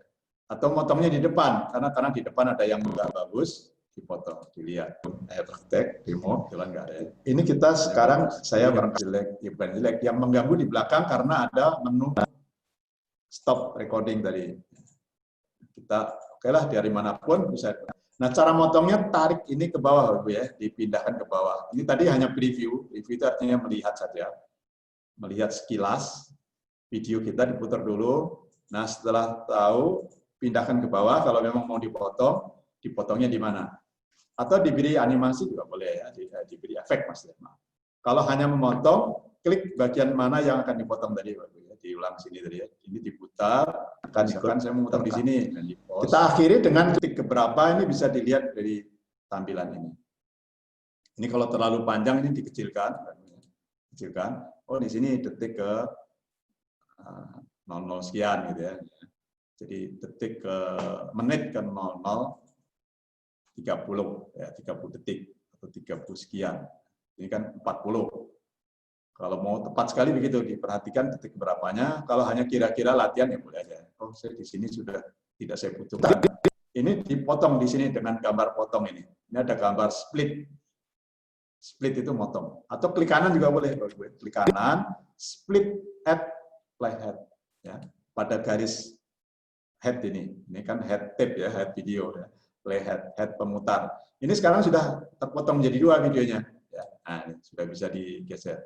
Atau motongnya di depan, karena di depan ada yang nggak bagus, dipotong, dilihat. Praktek, demo, jalan nggak ada. Ini kita sekarang, saya jelek, bukan jelek, yang mengganggu di belakang karena ada menu stop recording tadi. Kita, oke lah, dari manapun bisa. Nah, cara motongnya tarik ini ke bawah, Bapak, ya, dipindahkan ke bawah. Ini tadi hanya preview, preview itu artinya melihat saja. Melihat sekilas, video kita diputar dulu. Nah, setelah tahu, pindahkan ke bawah, kalau memang mau dipotong, dipotongnya di mana? Atau diberi animasi juga boleh, ya, diberi efek maksudnya. Kalau hanya memotong, klik bagian mana yang akan dipotong tadi, Bapak, ya. Diulang sini tadi, ya. Ini diputar, misalkan saya memotong di sini. Kita akhiri dengan detik keberapa, ini bisa dilihat dari tampilan ini. Ini kalau terlalu panjang ini dikecilkan. Kecilkan. Oh, di sini detik ke 00 sekian gitu, ya. Jadi detik ke menit ke 00:30, ya, 30 detik atau 30 sekian. Ini kan 40. Kalau mau tepat sekali begitu, diperhatikan detik berapanya. Kalau hanya kira-kira latihan, ya boleh aja. Oh, saya di sini sudah tidak saya butuhkan. Ini dipotong di sini dengan gambar potong ini. Ini ada gambar split. Split itu motong. Atau klik kanan juga boleh. Klik kanan, split at playhead. Ya, pada garis head ini. Ini kan head tape ya, head video ya. Playhead, head pemutar. Ini sekarang sudah terpotong menjadi 2 videonya. Ya, nah, ini sudah bisa digeser.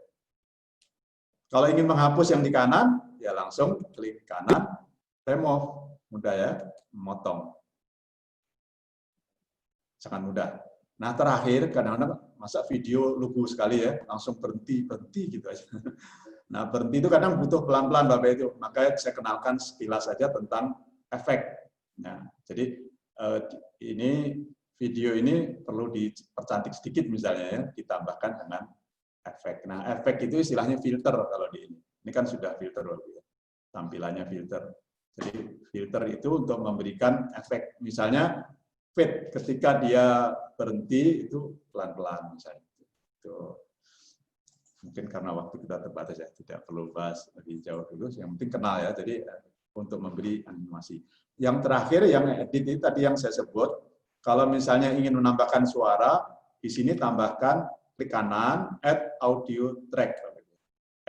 Kalau ingin menghapus yang di kanan, ya langsung klik kanan, remove. Mudah ya, memotong. Sangat mudah. Nah, terakhir, kadang-kadang masa video lugu sekali ya, langsung berhenti gitu aja. Nah, berhenti itu kadang butuh pelan-pelan Bapak itu. Makanya saya kenalkan sekilas saja tentang efek. Nah, jadi ini video ini perlu dipercantik sedikit misalnya ya, ditambahkan dengan efek. Nah, efek itu istilahnya filter kalau di ini. Ini kan sudah filter Bapak ya. Tampilannya filter. Jadi filter itu untuk memberikan efek. Misalnya fade ketika dia berhenti itu pelan-pelan misalnya. Itu mungkin karena waktu kita terbatas ya, tidak perlu bahas lebih jauh dulu. Yang penting kenal ya. Jadi untuk memberi animasi. Yang terakhir yang edit itu tadi yang saya sebut. Kalau misalnya ingin menambahkan suara, di sini tambahkan klik kanan, add audio track.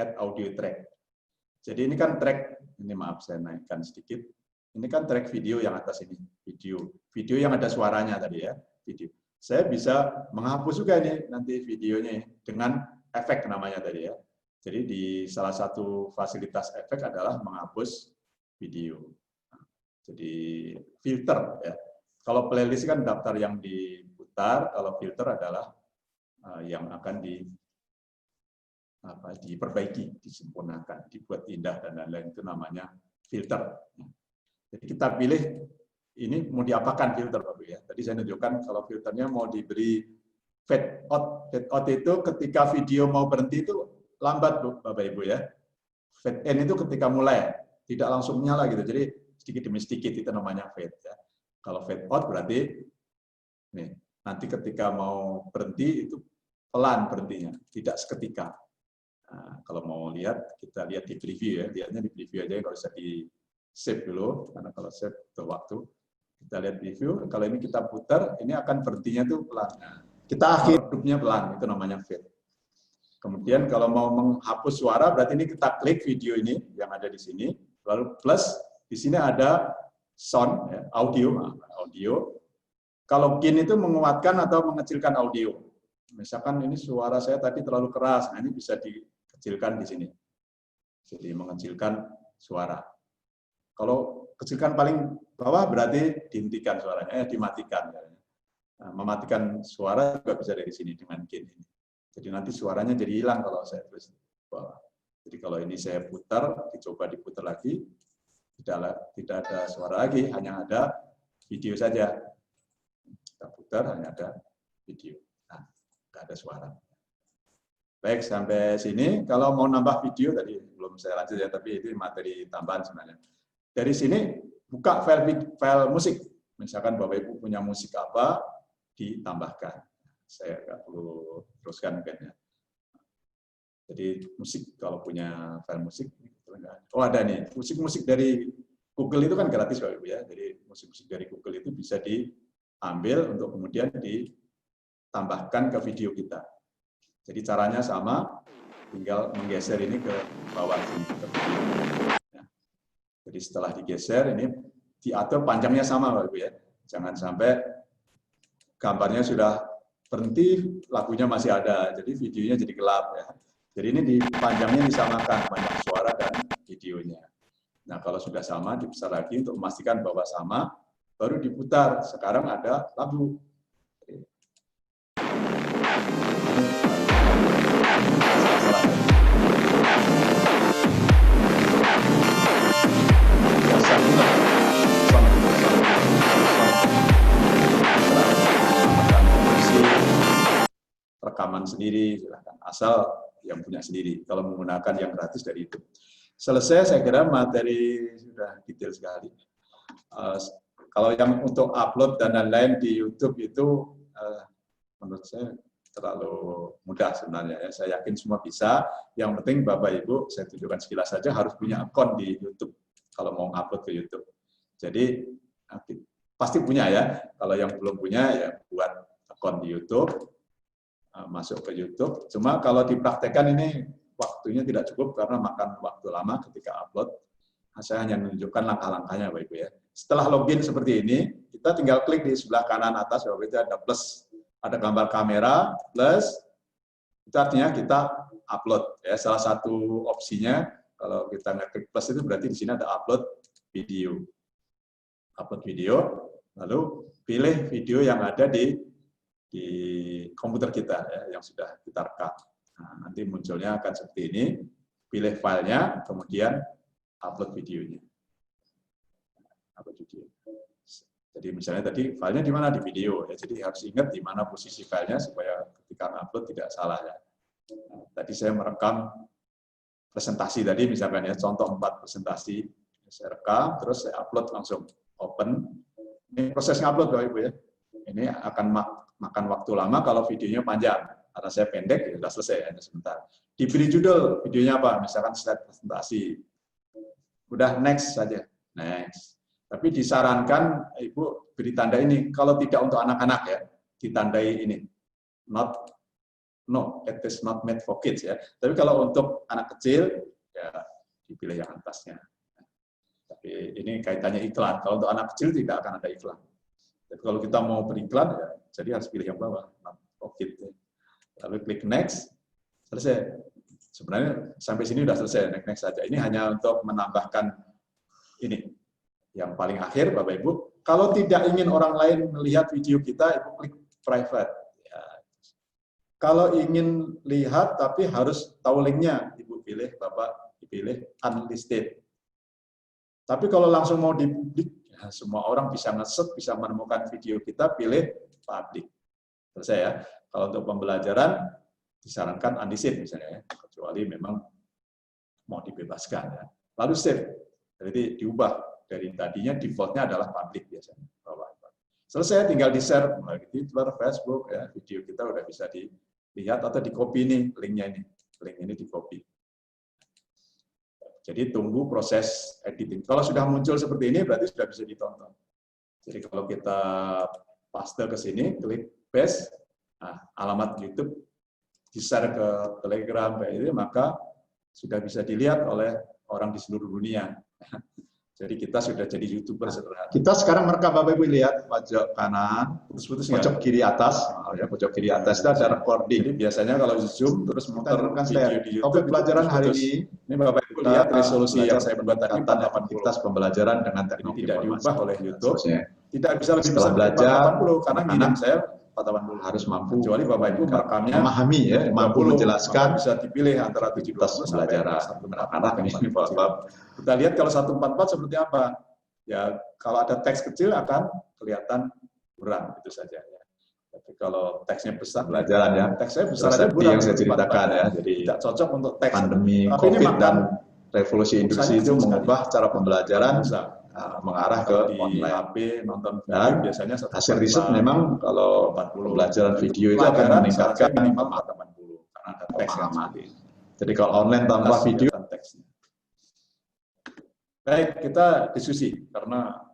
Add audio track. Jadi ini kan track. Ini maaf saya naikkan sedikit. Ini kan track video yang atas ini, video yang ada suaranya tadi ya, video. Saya bisa menghapus juga ini nanti videonya dengan efek namanya tadi ya. Jadi di salah satu fasilitas efek adalah menghapus video. Jadi filter ya. Kalau playlist kan daftar yang diputar, kalau filter adalah yang akan diperbaiki, disempurnakan, dibuat indah dan lain-lain, itu namanya filter. Jadi kita pilih ini mau diapakan filter Bapak ya. Tadi saya tunjukkan kalau filternya mau diberi fade out. Fade out itu ketika video mau berhenti itu lambat Bapak Ibu ya. Fade in itu ketika mulai, tidak langsung menyala gitu. Jadi sedikit demi sedikit itu namanya fade ya. Kalau fade out berarti nih, nanti ketika mau berhenti itu pelan berhentinya, tidak seketika. Nah, kalau mau lihat, kita lihat di preview ya. Lihatnya di preview aja kalau bisa di save dulu, karena kalau save butuh waktu. Kita lihat review, kalau ini kita putar, ini akan berhentinya tuh pelan. Kita akhir hidupnya pelan, itu namanya fade. Kemudian kalau mau menghapus suara, berarti ini kita klik video ini yang ada di sini, lalu plus di sini ada sound, ya, audio. Kalau gain itu menguatkan atau mengecilkan audio. Misalkan ini suara saya tadi terlalu keras, nah ini bisa dikecilkan di sini. Jadi mengecilkan suara. Kalau kecilkan paling bawah berarti dihentikan suaranya, dimatikan. Nah, mematikan suara juga bisa dari sini dengan gain ini. Jadi nanti suaranya jadi hilang kalau saya tulis bawah. Jadi kalau ini saya putar, dicoba diputar lagi, tidak ada suara lagi, hanya ada video saja. Kita putar, hanya ada video. Nah, nggak ada suara. Baik, sampai sini. Kalau mau nambah video, tadi belum saya lanjut ya, tapi itu materi tambahan sebenarnya. Dari sini buka file musik. Misalkan Bapak Ibu punya musik apa, ditambahkan. Saya nggak perlu teruskan mungkin ya. Jadi musik kalau punya file musik, oh ada nih, musik-musik dari Google itu kan gratis Bapak Ibu ya. Jadi musik-musik dari Google itu bisa diambil untuk kemudian ditambahkan ke video kita. Jadi caranya sama, tinggal menggeser ini ke bawah sini ke video. Jadi setelah digeser, ini diatur panjangnya sama, Bapak Ibu ya. Jangan sampai gambarnya sudah berhenti, lagunya masih ada. Jadi videonya jadi gelap ya. Jadi ini panjangnya disamakan, panjang suara dan videonya. Nah kalau sudah sama, dibesar lagi untuk memastikan bahwa sama, baru diputar. Sekarang ada lagu. Rekaman sendiri, silahkan. Asal yang punya sendiri. Kalau menggunakan yang gratis dari itu. Selesai, saya kira materi sudah detail sekali. Kalau yang untuk upload dan lain-lain di YouTube itu, menurut saya terlalu mudah sebenarnya. Ya. Saya yakin semua bisa. Yang penting Bapak Ibu, saya tunjukkan sekilas saja, harus punya akun di YouTube kalau mau upload ke YouTube. Jadi pasti punya ya. Kalau yang belum punya, ya buat akun di YouTube. masuk ke YouTube. Cuma kalau dipraktekkan ini waktunya tidak cukup karena makan waktu lama ketika upload. Saya hanya menunjukkan langkah-langkahnya, Bapak Ibu ya. Setelah login seperti ini, kita tinggal klik di sebelah kanan atas, Bapak Ibu, itu ada plus, ada gambar kamera, plus, itu artinya kita upload. Ya, salah satu opsinya, kalau kita ngeklik plus itu berarti di sini ada upload video. Upload video, lalu pilih video yang ada di komputer kita, ya, yang sudah kita rekam. Nah, nanti munculnya akan seperti ini, pilih filenya, kemudian upload videonya. Upload video. Jadi misalnya tadi filenya di mana? Di video. Ya, jadi harus ingat di mana posisi filenya supaya ketika upload tidak salah. Ya. Nah, tadi saya merekam presentasi tadi, misalkan ya, contoh 4 presentasi. Saya rekam, terus saya upload langsung. Open. Ini proses ngupload, Bapak Ibu ya. Ini akan makan waktu lama kalau videonya panjang. Karena saya pendek, ya sudah selesai, hanya sebentar. Diberi judul, videonya apa? Misalkan slide presentasi. Udah next saja, next. Tapi disarankan Ibu beri tanda ini, kalau tidak untuk anak-anak ya, ditandai ini, no, it is not made for kids ya. Tapi kalau untuk anak kecil, ya dipilih yang atasnya. Tapi ini kaitannya iklan, kalau untuk anak kecil tidak akan ada iklan. Jadi kalau kita mau beriklan, ya, jadi harus pilih yang bawah, not for kids. Lalu klik next, selesai. Sebenarnya sampai sini sudah selesai, next saja. Ini hanya untuk menambahkan ini. Yang paling akhir, Bapak Ibu, kalau tidak ingin orang lain melihat video kita, Ibu klik private. Ya. Kalau ingin lihat tapi harus tahu linknya, Ibu pilih, Bapak pilih unlisted. Tapi kalau langsung mau dipublik, ya, semua orang bisa nge-search, bisa menemukan video kita, pilih public. Selesai ya. Kalau untuk pembelajaran, disarankan unlisted misalnya, ya. Kecuali memang mau dibebaskan. Ya. Lalu save, jadi diubah dari tadinya defaultnya adalah public biasanya. Selesai, tinggal di-share melalui Twitter, Facebook, ya, video kita udah bisa dilihat atau di-copy nih linknya ini, link ini di-copy. Jadi tunggu proses editing. Kalau sudah muncul seperti ini, berarti sudah bisa ditonton. Jadi kalau kita paste ke sini, klik paste, nah, alamat YouTube di-share ke Telegram kayak itu, maka sudah bisa dilihat oleh orang di seluruh dunia. Jadi kita sudah jadi YouTuber sederhana. Kita sekarang merekam, Bapak Ibu lihat pojok kanan, pojok kiri atas, ya, pojok kiri atas itu ada recording. Jadi biasanya kalau Zoom terus muter video di YouTube. Topik pelajaran hari ini Bapak Ibu lihat resolusi yang saya buat tadi 480 aktivitas pembelajaran dengan teknologi tidak diubah oleh YouTube. Tidak bisa lebih besar belajar 40 karena minim saya 480 harus mampu, kecuali Bapak Ibu merekamnya memahami ya, mampu menjelaskan, bisa dipilih antara 70 pembelajaran. Anak ini Bapak. Kita lihat kalau 144 seperti apa. Ya, kalau ada teks kecil akan kelihatan buram itu saja ya. Tapi kalau teksnya besar pelajaran ya, teksnya besar aja buram yang saya ceritakan ya. Jadi tidak cocok untuk teks. Pandemi COVID dan revolusi industri itu mengubah cara pembelajaran mengarah ke online. HP, nonton dan biasanya hasil riset memang kalau pembelajaran video itu akan meningkatkan minimal 480 karena ada teks yang mati. Jadi kalau online tanpa video teksnya. Baik, kita diskusi karena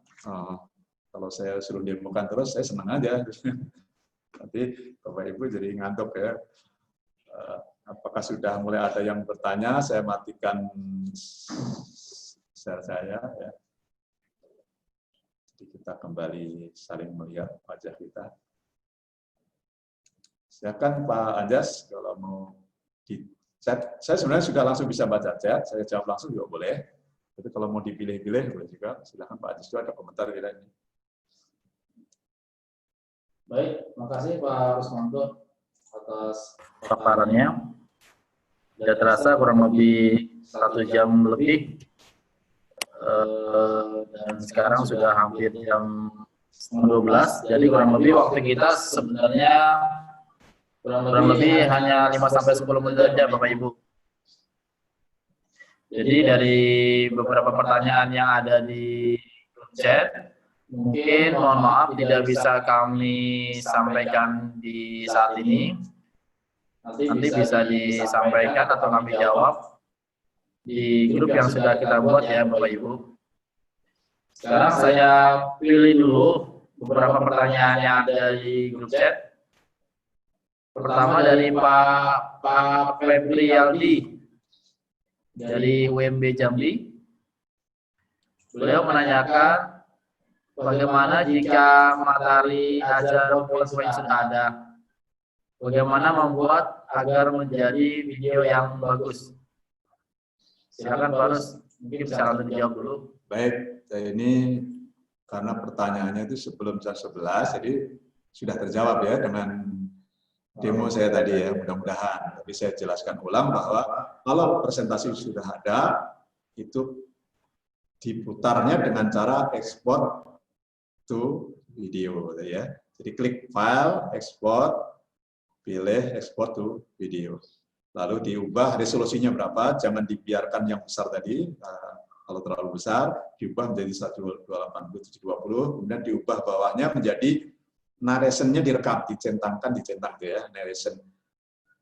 kalau saya suruh demokan terus saya senang aja. Nanti Bapak Ibu jadi ngantuk ya. Apakah sudah mulai ada yang bertanya? Saya matikan share saya ya. Jadi kita kembali saling melihat wajah kita. Silakan Pak Anjas kalau mau di chat. Saya sebenarnya sudah langsung bisa baca chat. Saya jawab langsung juga boleh. Tapi kalau mau dipilih-pilih boleh juga. Silakan Pak Anjas, ada komentar tidak ini? Baik, makasih Pak Rusmanto atas paparannya. Tidak terasa kurang lebih 1 jam lebih. Dan sekarang sudah hampir jam 12, jadi kurang lebih waktu kita sebenarnya kurang lebih hanya 5-10 menit saja Bapak Ibu. Jadi dari beberapa pertanyaan yang ada di chat, mungkin mohon maaf tidak bisa kami sampaikan di saat ini. Nanti bisa disampaikan atau kami jawab di grup yang sudah kita buat ya Bapak Ibu. Sekarang saya pilih dulu beberapa pertanyaan yang ada di grup chat. Pertama dari Pak Febri Aldi dari UMB Jambi. Beliau menanyakan bagaimana jika materi ajar PowerPoint sudah ada, bagaimana membuat agar menjadi video yang bagus. Silakan Pak Rus, mungkin bisa langsung dijawab dulu. Baik, ini karena pertanyaannya itu sebelum jam 11, jadi sudah terjawab ya dengan demo saya tadi ya, mudah-mudahan. Tapi saya jelaskan ulang bahwa kalau presentasi sudah ada, itu diputarnya dengan cara export to video ya. Jadi klik file, export, pilih export to video. Lalu diubah resolusinya berapa, jangan dibiarkan yang besar tadi. Kalau terlalu besar, diubah menjadi 1280x720, kemudian diubah bawahnya menjadi narration-nya direkam, dicentang ya, narration.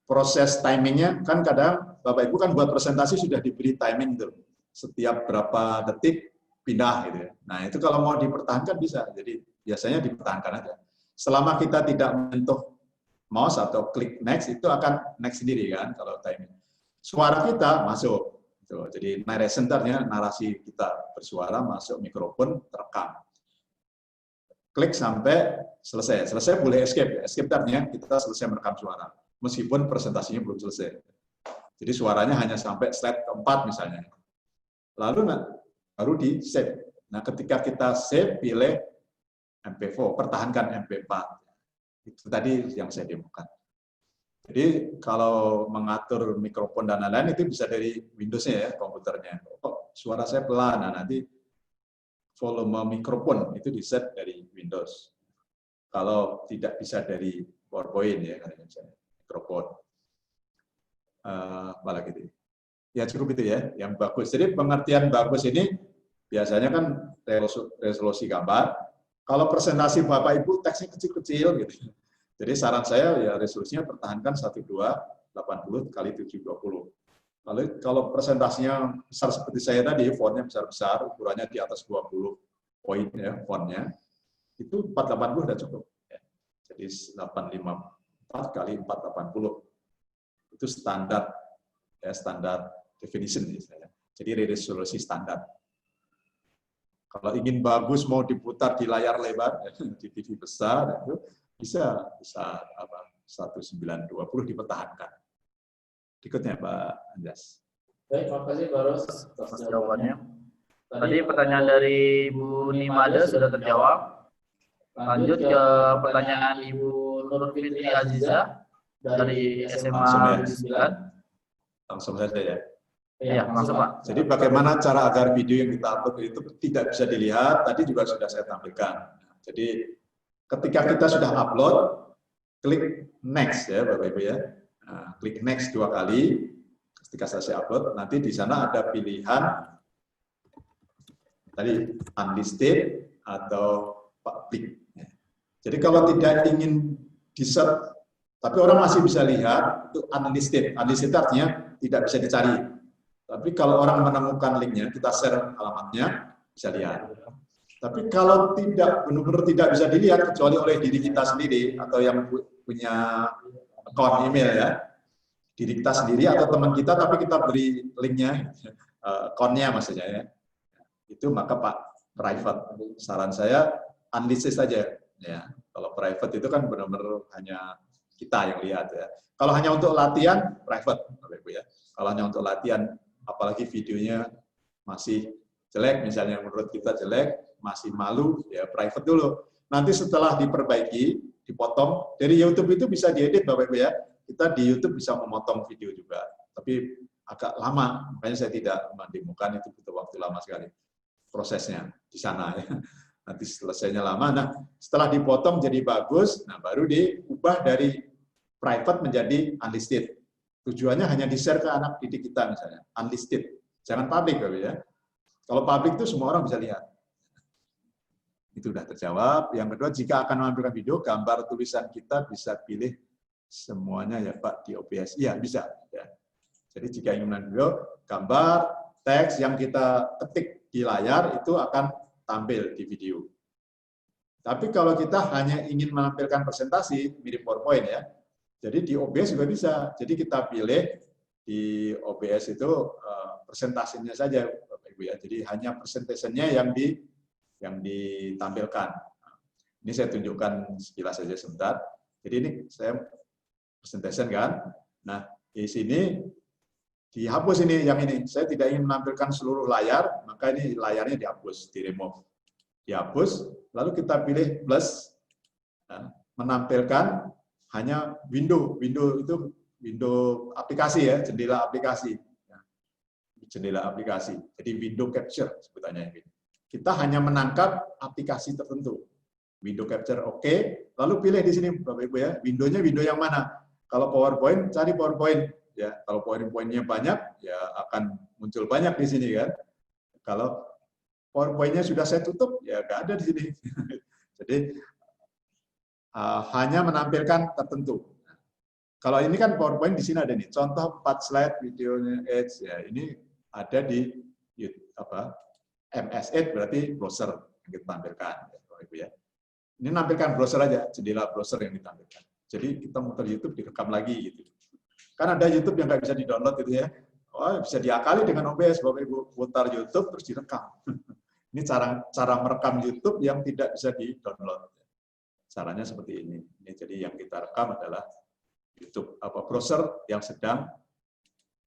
Proses timingnya kan kadang Bapak Ibu kan buat presentasi sudah diberi timing tuh. Setiap berapa detik pindah gitu ya. Nah, itu kalau mau dipertahankan bisa. Jadi biasanya dipertahankan aja. Selama kita tidak menyentuh mouse atau klik next, itu akan next sendiri kan kalau timing. Suara kita masuk. Gitu. Jadi narration narasi kita bersuara masuk mikrofon, terekam. Klik sampai selesai. Selesai boleh escape. Escape artinya kita selesai merekam suara. Meskipun presentasinya belum selesai. Jadi suaranya hanya sampai slide keempat misalnya. Lalu baru di save. Nah, ketika kita save, pilih MP4, pertahankan MP4. Itu tadi yang saya demokan. Jadi kalau mengatur mikrofon dan lain-lain itu bisa dari Windows-nya ya, komputernya. Oh, suara saya pelan, nah nanti volume mikrofon itu di-set dari Windows. Kalau tidak bisa dari PowerPoint ya, mikrofon. Apalagi itu. Ya cukup itu ya, yang bagus. Jadi pengertian bagus ini biasanya kan resolusi gambar. Kalau presentasi Bapak Ibu teksnya kecil-kecil gitu. Jadi saran saya ya resolusinya pertahankan 1280x720. Lalu kalau presentasinya besar seperti saya tadi, fontnya besar-besar, ukurannya di atas 20 poin ya fontnya, itu 480 sudah cukup. Ya. Jadi 854 x 480 itu standar ya, standar definition misalnya. Jadi resolusi standar. Kalau ingin bagus mau diputar di layar lebar, di TV besar, itu bisa 1920 dipertahankan. Berikutnya Pak Anjas. Baik, terima kasih Pak Rus atas jawabannya. Tadi pertanyaan dari Ibu Nimade sudah terjawab. Lanjut ke pertanyaan Ibu Nur Fitri Aziza dari SMA 9. Langsung saja ya. Iya, langsung Pak. Jadi bagaimana cara agar video yang kita upload itu tidak bisa dilihat, tadi juga sudah saya tampilkan. Jadi ketika kita sudah upload, klik next ya Bapak Ibu ya. Nah, klik next 2 kali, ketika selesai upload, nanti di sana ada pilihan tadi unlisted atau public. Jadi kalau tidak ingin di-share, tapi orang masih bisa lihat, itu unlisted. Unlisted artinya tidak bisa dicari. Tapi kalau orang menemukan linknya, kita share alamatnya, bisa lihat. Tapi kalau tidak benar-benar tidak bisa dilihat kecuali oleh diri kita sendiri atau yang punya akun email ya, diri kita sendiri atau teman kita, tapi kita beri linknya, akunnya maksudnya ya, itu maka Pak private. Saran saya unlisted saja ya. Kalau private itu kan benar-benar hanya kita yang lihat ya. Kalau hanya untuk latihan private, Bapak Ibu ya. Kalau hanya untuk latihan, apalagi videonya masih jelek, misalnya menurut kita jelek, masih malu, ya private dulu. Nanti setelah diperbaiki, dipotong, dari YouTube itu bisa diedit Bapak Ibu ya. Kita di YouTube bisa memotong video juga, tapi agak lama, makanya saya tidak mendemokan, itu butuh waktu lama sekali prosesnya di sana ya. Nanti selesainya lama, nah setelah dipotong jadi bagus, nah baru diubah dari private menjadi unlisted. Tujuannya hanya di-share ke anak didik kita misalnya, unlisted. Jangan public ya. Kalau public itu semua orang bisa lihat. Itu sudah terjawab. Yang kedua, jika akan menampilkan video, gambar tulisan kita bisa pilih semuanya ya Pak di OBS. Iya, bisa. Ya. Jadi jika ingin menampilkan video, gambar, teks yang kita ketik di layar itu akan tampil di video. Tapi kalau kita hanya ingin menampilkan presentasi, mirip PowerPoint ya, Jadi di OBS juga bisa. Jadi kita pilih di OBS itu presentasinya saja, Bapak Ibu ya. Jadi hanya presentasinya yang ditampilkan. Ini saya tunjukkan sekilas saja sebentar. Jadi ini saya presentation kan. Nah, di sini dihapus ini yang ini. Saya tidak ingin menampilkan seluruh layar, maka ini layarnya dihapus, di remove. Dihapus, lalu kita pilih plus, menampilkan hanya window itu window aplikasi ya, jendela aplikasi. Jendela aplikasi. Jadi window capture sebutannya ini. Kita hanya menangkap aplikasi tertentu. Window capture oke, lalu pilih di sini Bapak Ibu ya, window-nya window yang mana? Kalau PowerPoint, cari PowerPoint ya. Kalau PowerPoint-nya banyak, ya akan muncul banyak di sini kan. Kalau PowerPoint-nya sudah saya tutup, ya nggak ada di sini. Jadi hanya menampilkan tertentu. Kalau ini kan PowerPoint di sini ada nih, contoh 4 slide videonya Edge ya, ini ada di MS8 berarti browser yang kita tampilkan, Bapak Ibu ya. Ini nampilkan browser aja, jendela browser yang ditampilkan. Jadi kita muter YouTube direkam lagi gitu. Kan ada YouTube yang nggak bisa di-download gitu ya. Oh, bisa diakali dengan OBS, Bapak Ibu putar YouTube terus direkam. Ini cara merekam YouTube yang tidak bisa di-download. Caranya seperti ini. Ini jadi yang kita rekam adalah YouTube browser yang sedang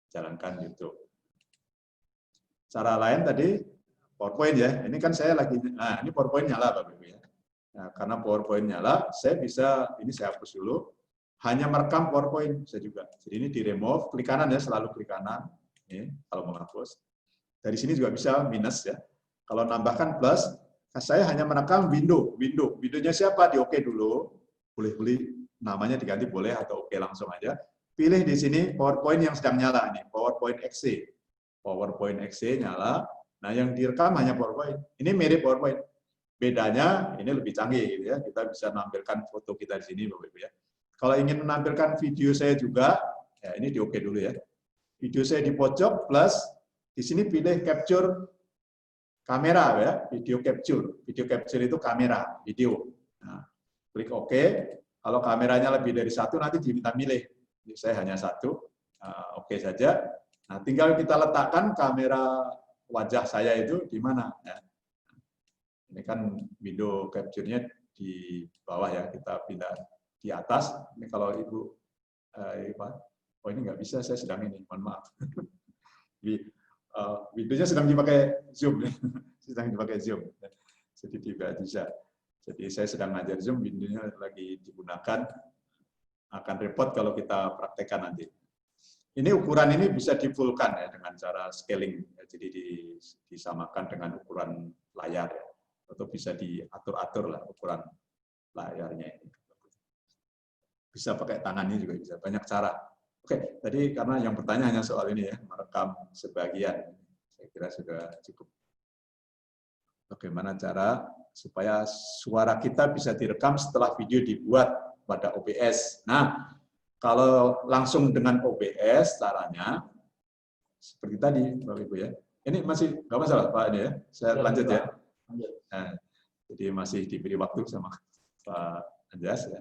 jalankan YouTube. Cara lain tadi PowerPoint ya. Ini kan saya lagi, nah ini PowerPoint nyala Bapak Ibu ya. Nah, karena PowerPoint nyala, saya bisa, ini saya hapus dulu, hanya merekam PowerPoint bisa juga. Jadi ini di remove, klik kanan ya, selalu klik kanan. Ini kalau mau hapus. Dari sini juga bisa minus ya. Kalau nambahkan plus, saya hanya merekam window. Window-nya siapa? Di oke dulu. Boleh namanya diganti boleh atau oke langsung aja. Pilih di sini PowerPoint yang sedang nyala nih, PowerPoint XC. PowerPoint XC nyala. Nah, yang direkam hanya PowerPoint. Ini mirip PowerPoint. Bedanya ini lebih canggih gitu ya. Kita bisa menampilkan foto kita di sini Bapak Ibu ya. Kalau ingin menampilkan video saya juga, ya ini di oke dulu ya. Video saya di pojok plus di sini pilih capture kamera ya, video capture. Video capture itu kamera, video. Nah, klik oke. Kalau kameranya lebih dari satu nanti diminta milih. Jadi saya hanya satu. Oke saja. Nah, tinggal kita letakkan kamera wajah saya itu di mana ya. Ini kan window capture-nya di bawah ya, kita pindah di atas. Ini kalau Ibu, oh ini nggak bisa, saya sedang ini, mohon maaf. Window-nya sedang dipakai Zoom, sedang dipakai Zoom. Jadi tidak bisa. Jadi saya sedang ngajar Zoom, window-nya lagi digunakan, akan repot kalau kita praktekkan nanti. Ini ukuran ini bisa di-full-kan ya, dengan cara scaling, ya, jadi disamakan dengan ukuran layar ya. Atau bisa diatur-atur lah ukuran layarnya ini. Bisa pakai tangannya juga bisa, banyak cara. Oke, tadi karena yang bertanya hanya soal ini ya, merekam sebagian. Saya kira sudah cukup. Bagaimana cara supaya suara kita bisa direkam setelah video dibuat pada OBS. Nah, kalau langsung dengan OBS caranya seperti tadi, Bapak Ibu ya. Ini masih nggak masalah Pak ini ya. Saya lanjut ya. Nah, jadi masih diberi waktu sama Pak Anjas ya.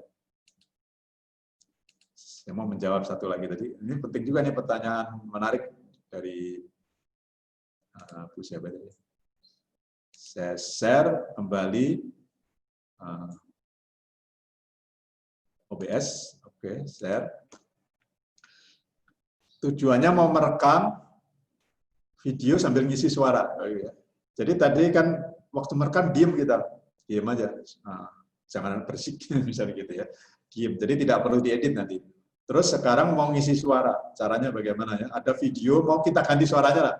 Saya mau menjawab satu lagi tadi. Ini penting juga nih pertanyaan menarik dari Bu siapa tadi. Saya share kembali OBS. Oke, share. Tujuannya mau merekam video sambil ngisi suara. Jadi tadi kan waktu merekam diam kita, diam aja, jangan berisik misalnya gitu ya, diam. Jadi tidak perlu diedit nanti. Terus sekarang mau ngisi suara, caranya bagaimana ya? Ada video, mau kita ganti suaranya lah.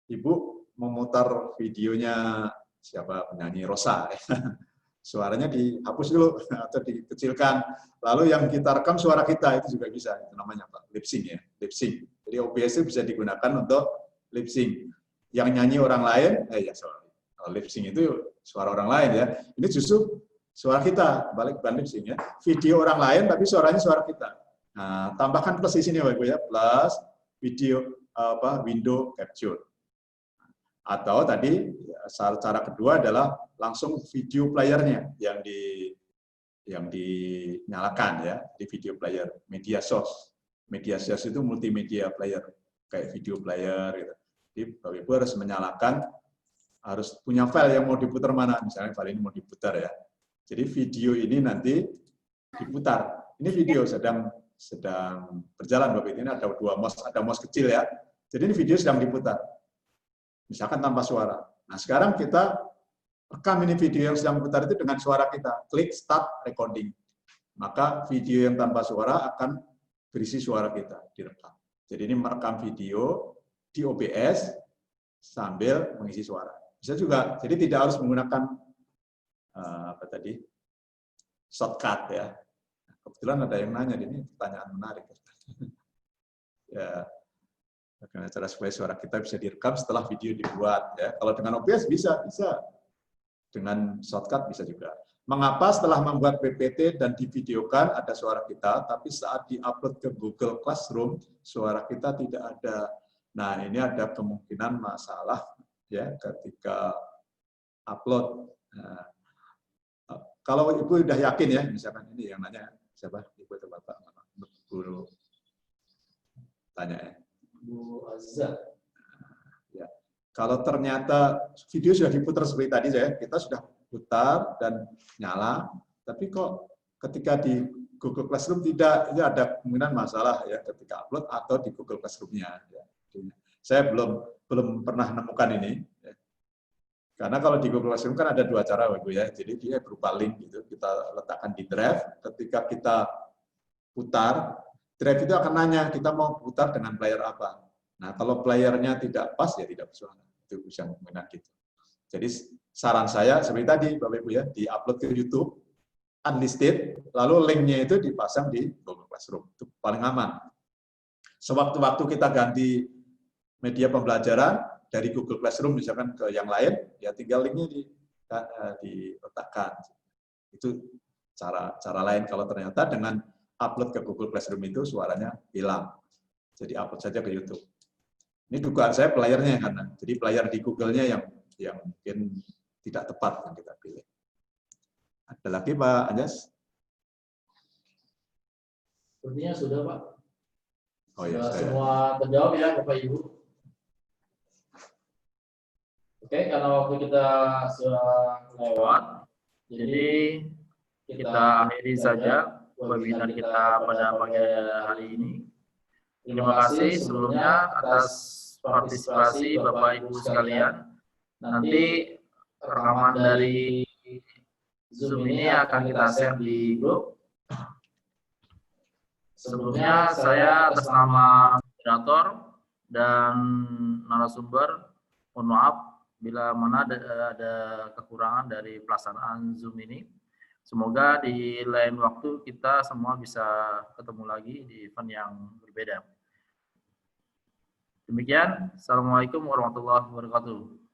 Ibu memutar videonya siapa penyanyi Rosa, suaranya dihapus dulu atau dikecilkan. Lalu yang kita rekam suara kita itu juga bisa, itu namanya apa? Lip sync ya, lip sync. Jadi OBS itu bisa digunakan untuk lip sync. Yang nyanyi orang lain, lip sync itu suara orang lain ya. Ini justru suara kita, balik bukan lip sync ya. Video orang lain tapi suaranya suara kita. Nah, tambahkan plus di sini Bapak Ibu ya, plus video window capture. Atau tadi cara kedua adalah langsung video playernya yang yang dinyalakan ya di video player. Media source itu multimedia player kayak video player gitu. Jadi Bapak Ibu harus menyalakan, harus punya file yang mau diputar mana, misalnya file ini mau diputar ya. Jadi video ini nanti diputar. Ini video sedang berjalan Bapak Ibu, ini ada ada mouse kecil ya. Jadi ini video sedang diputar. Misalkan tanpa suara. Nah, sekarang kita rekam ini video yang sedang diputar itu dengan suara kita. Klik start recording. Maka video yang tanpa suara akan berisi suara kita direkam. Jadi ini merekam video di OBS sambil mengisi suara. Bisa juga. Jadi tidak harus menggunakan shortcut ya. Kebetulan ada yang nanya, ini pertanyaan menarik. Ya, bagaimana cara supaya suara kita bisa direkam setelah video dibuat ya. Kalau dengan OBS bisa. Dengan shortcut bisa juga. Mengapa setelah membuat PPT dan divideokan ada suara kita, tapi saat diupload ke Google Classroom suara kita tidak ada. Nah, ini ada kemungkinan masalah ya ketika upload. Nah, kalau Ibu udah yakin ya, misalkan ini yang nanya siapa? Ibu atau Bapak? Guru tanya ya. Bu Azza. Ya. Kalau ternyata video sudah diputar seperti tadi kita sudah putar dan nyala, tapi kok ketika di Google Classroom tidak, ini ada kemungkinan masalah ya ketika upload atau di Google Classroom-nya. Ya. Saya belum pernah menemukan ini. Ya. Karena kalau di Google Classroom kan ada dua cara, Ibu ya. Jadi dia berupa link gitu, kita letakkan di drive. Ketika kita putar, drive itu akan nanya kita mau putar dengan player apa. Nah, kalau playernya tidak pas ya tidak bersuara. Itu bisa kemungkinan gitu. Jadi saran saya seperti tadi Bapak Ibu ya, di-upload ke YouTube unlisted, lalu linknya itu dipasang di Google Classroom. Itu paling aman. Sewaktu-waktu kita ganti media pembelajaran dari Google Classroom misalkan ke yang lain, ya tinggal linknya diletakkan. Itu cara lain kalau ternyata dengan upload ke Google Classroom itu suaranya hilang. Jadi upload saja ke YouTube. Ini dugaan saya playernya karena jadi player di Google-nya yang mungkin tidak tepat yang kita pilih. Ada lagi Pak Anjas? Sepertinya sudah Pak. Oh ya, semua terjawab ya Bapak Ibu. Oke, karena waktu kita sudah lewat, jadi kita akhiri saja webinar kita pada pagi hari ini. Terima kasih sebelumnya atas partisipasi Bapak Ibu sekalian. Nanti rekaman dari Zoom ini akan kita share di grup. Sebelumnya saya atas nama moderator dan narasumber mohon maaf bila mana ada kekurangan dari pelaksanaan Zoom ini. Semoga di lain waktu kita semua bisa ketemu lagi di event yang berbeda. Demikian, Assalamualaikum warahmatullahi wabarakatuh.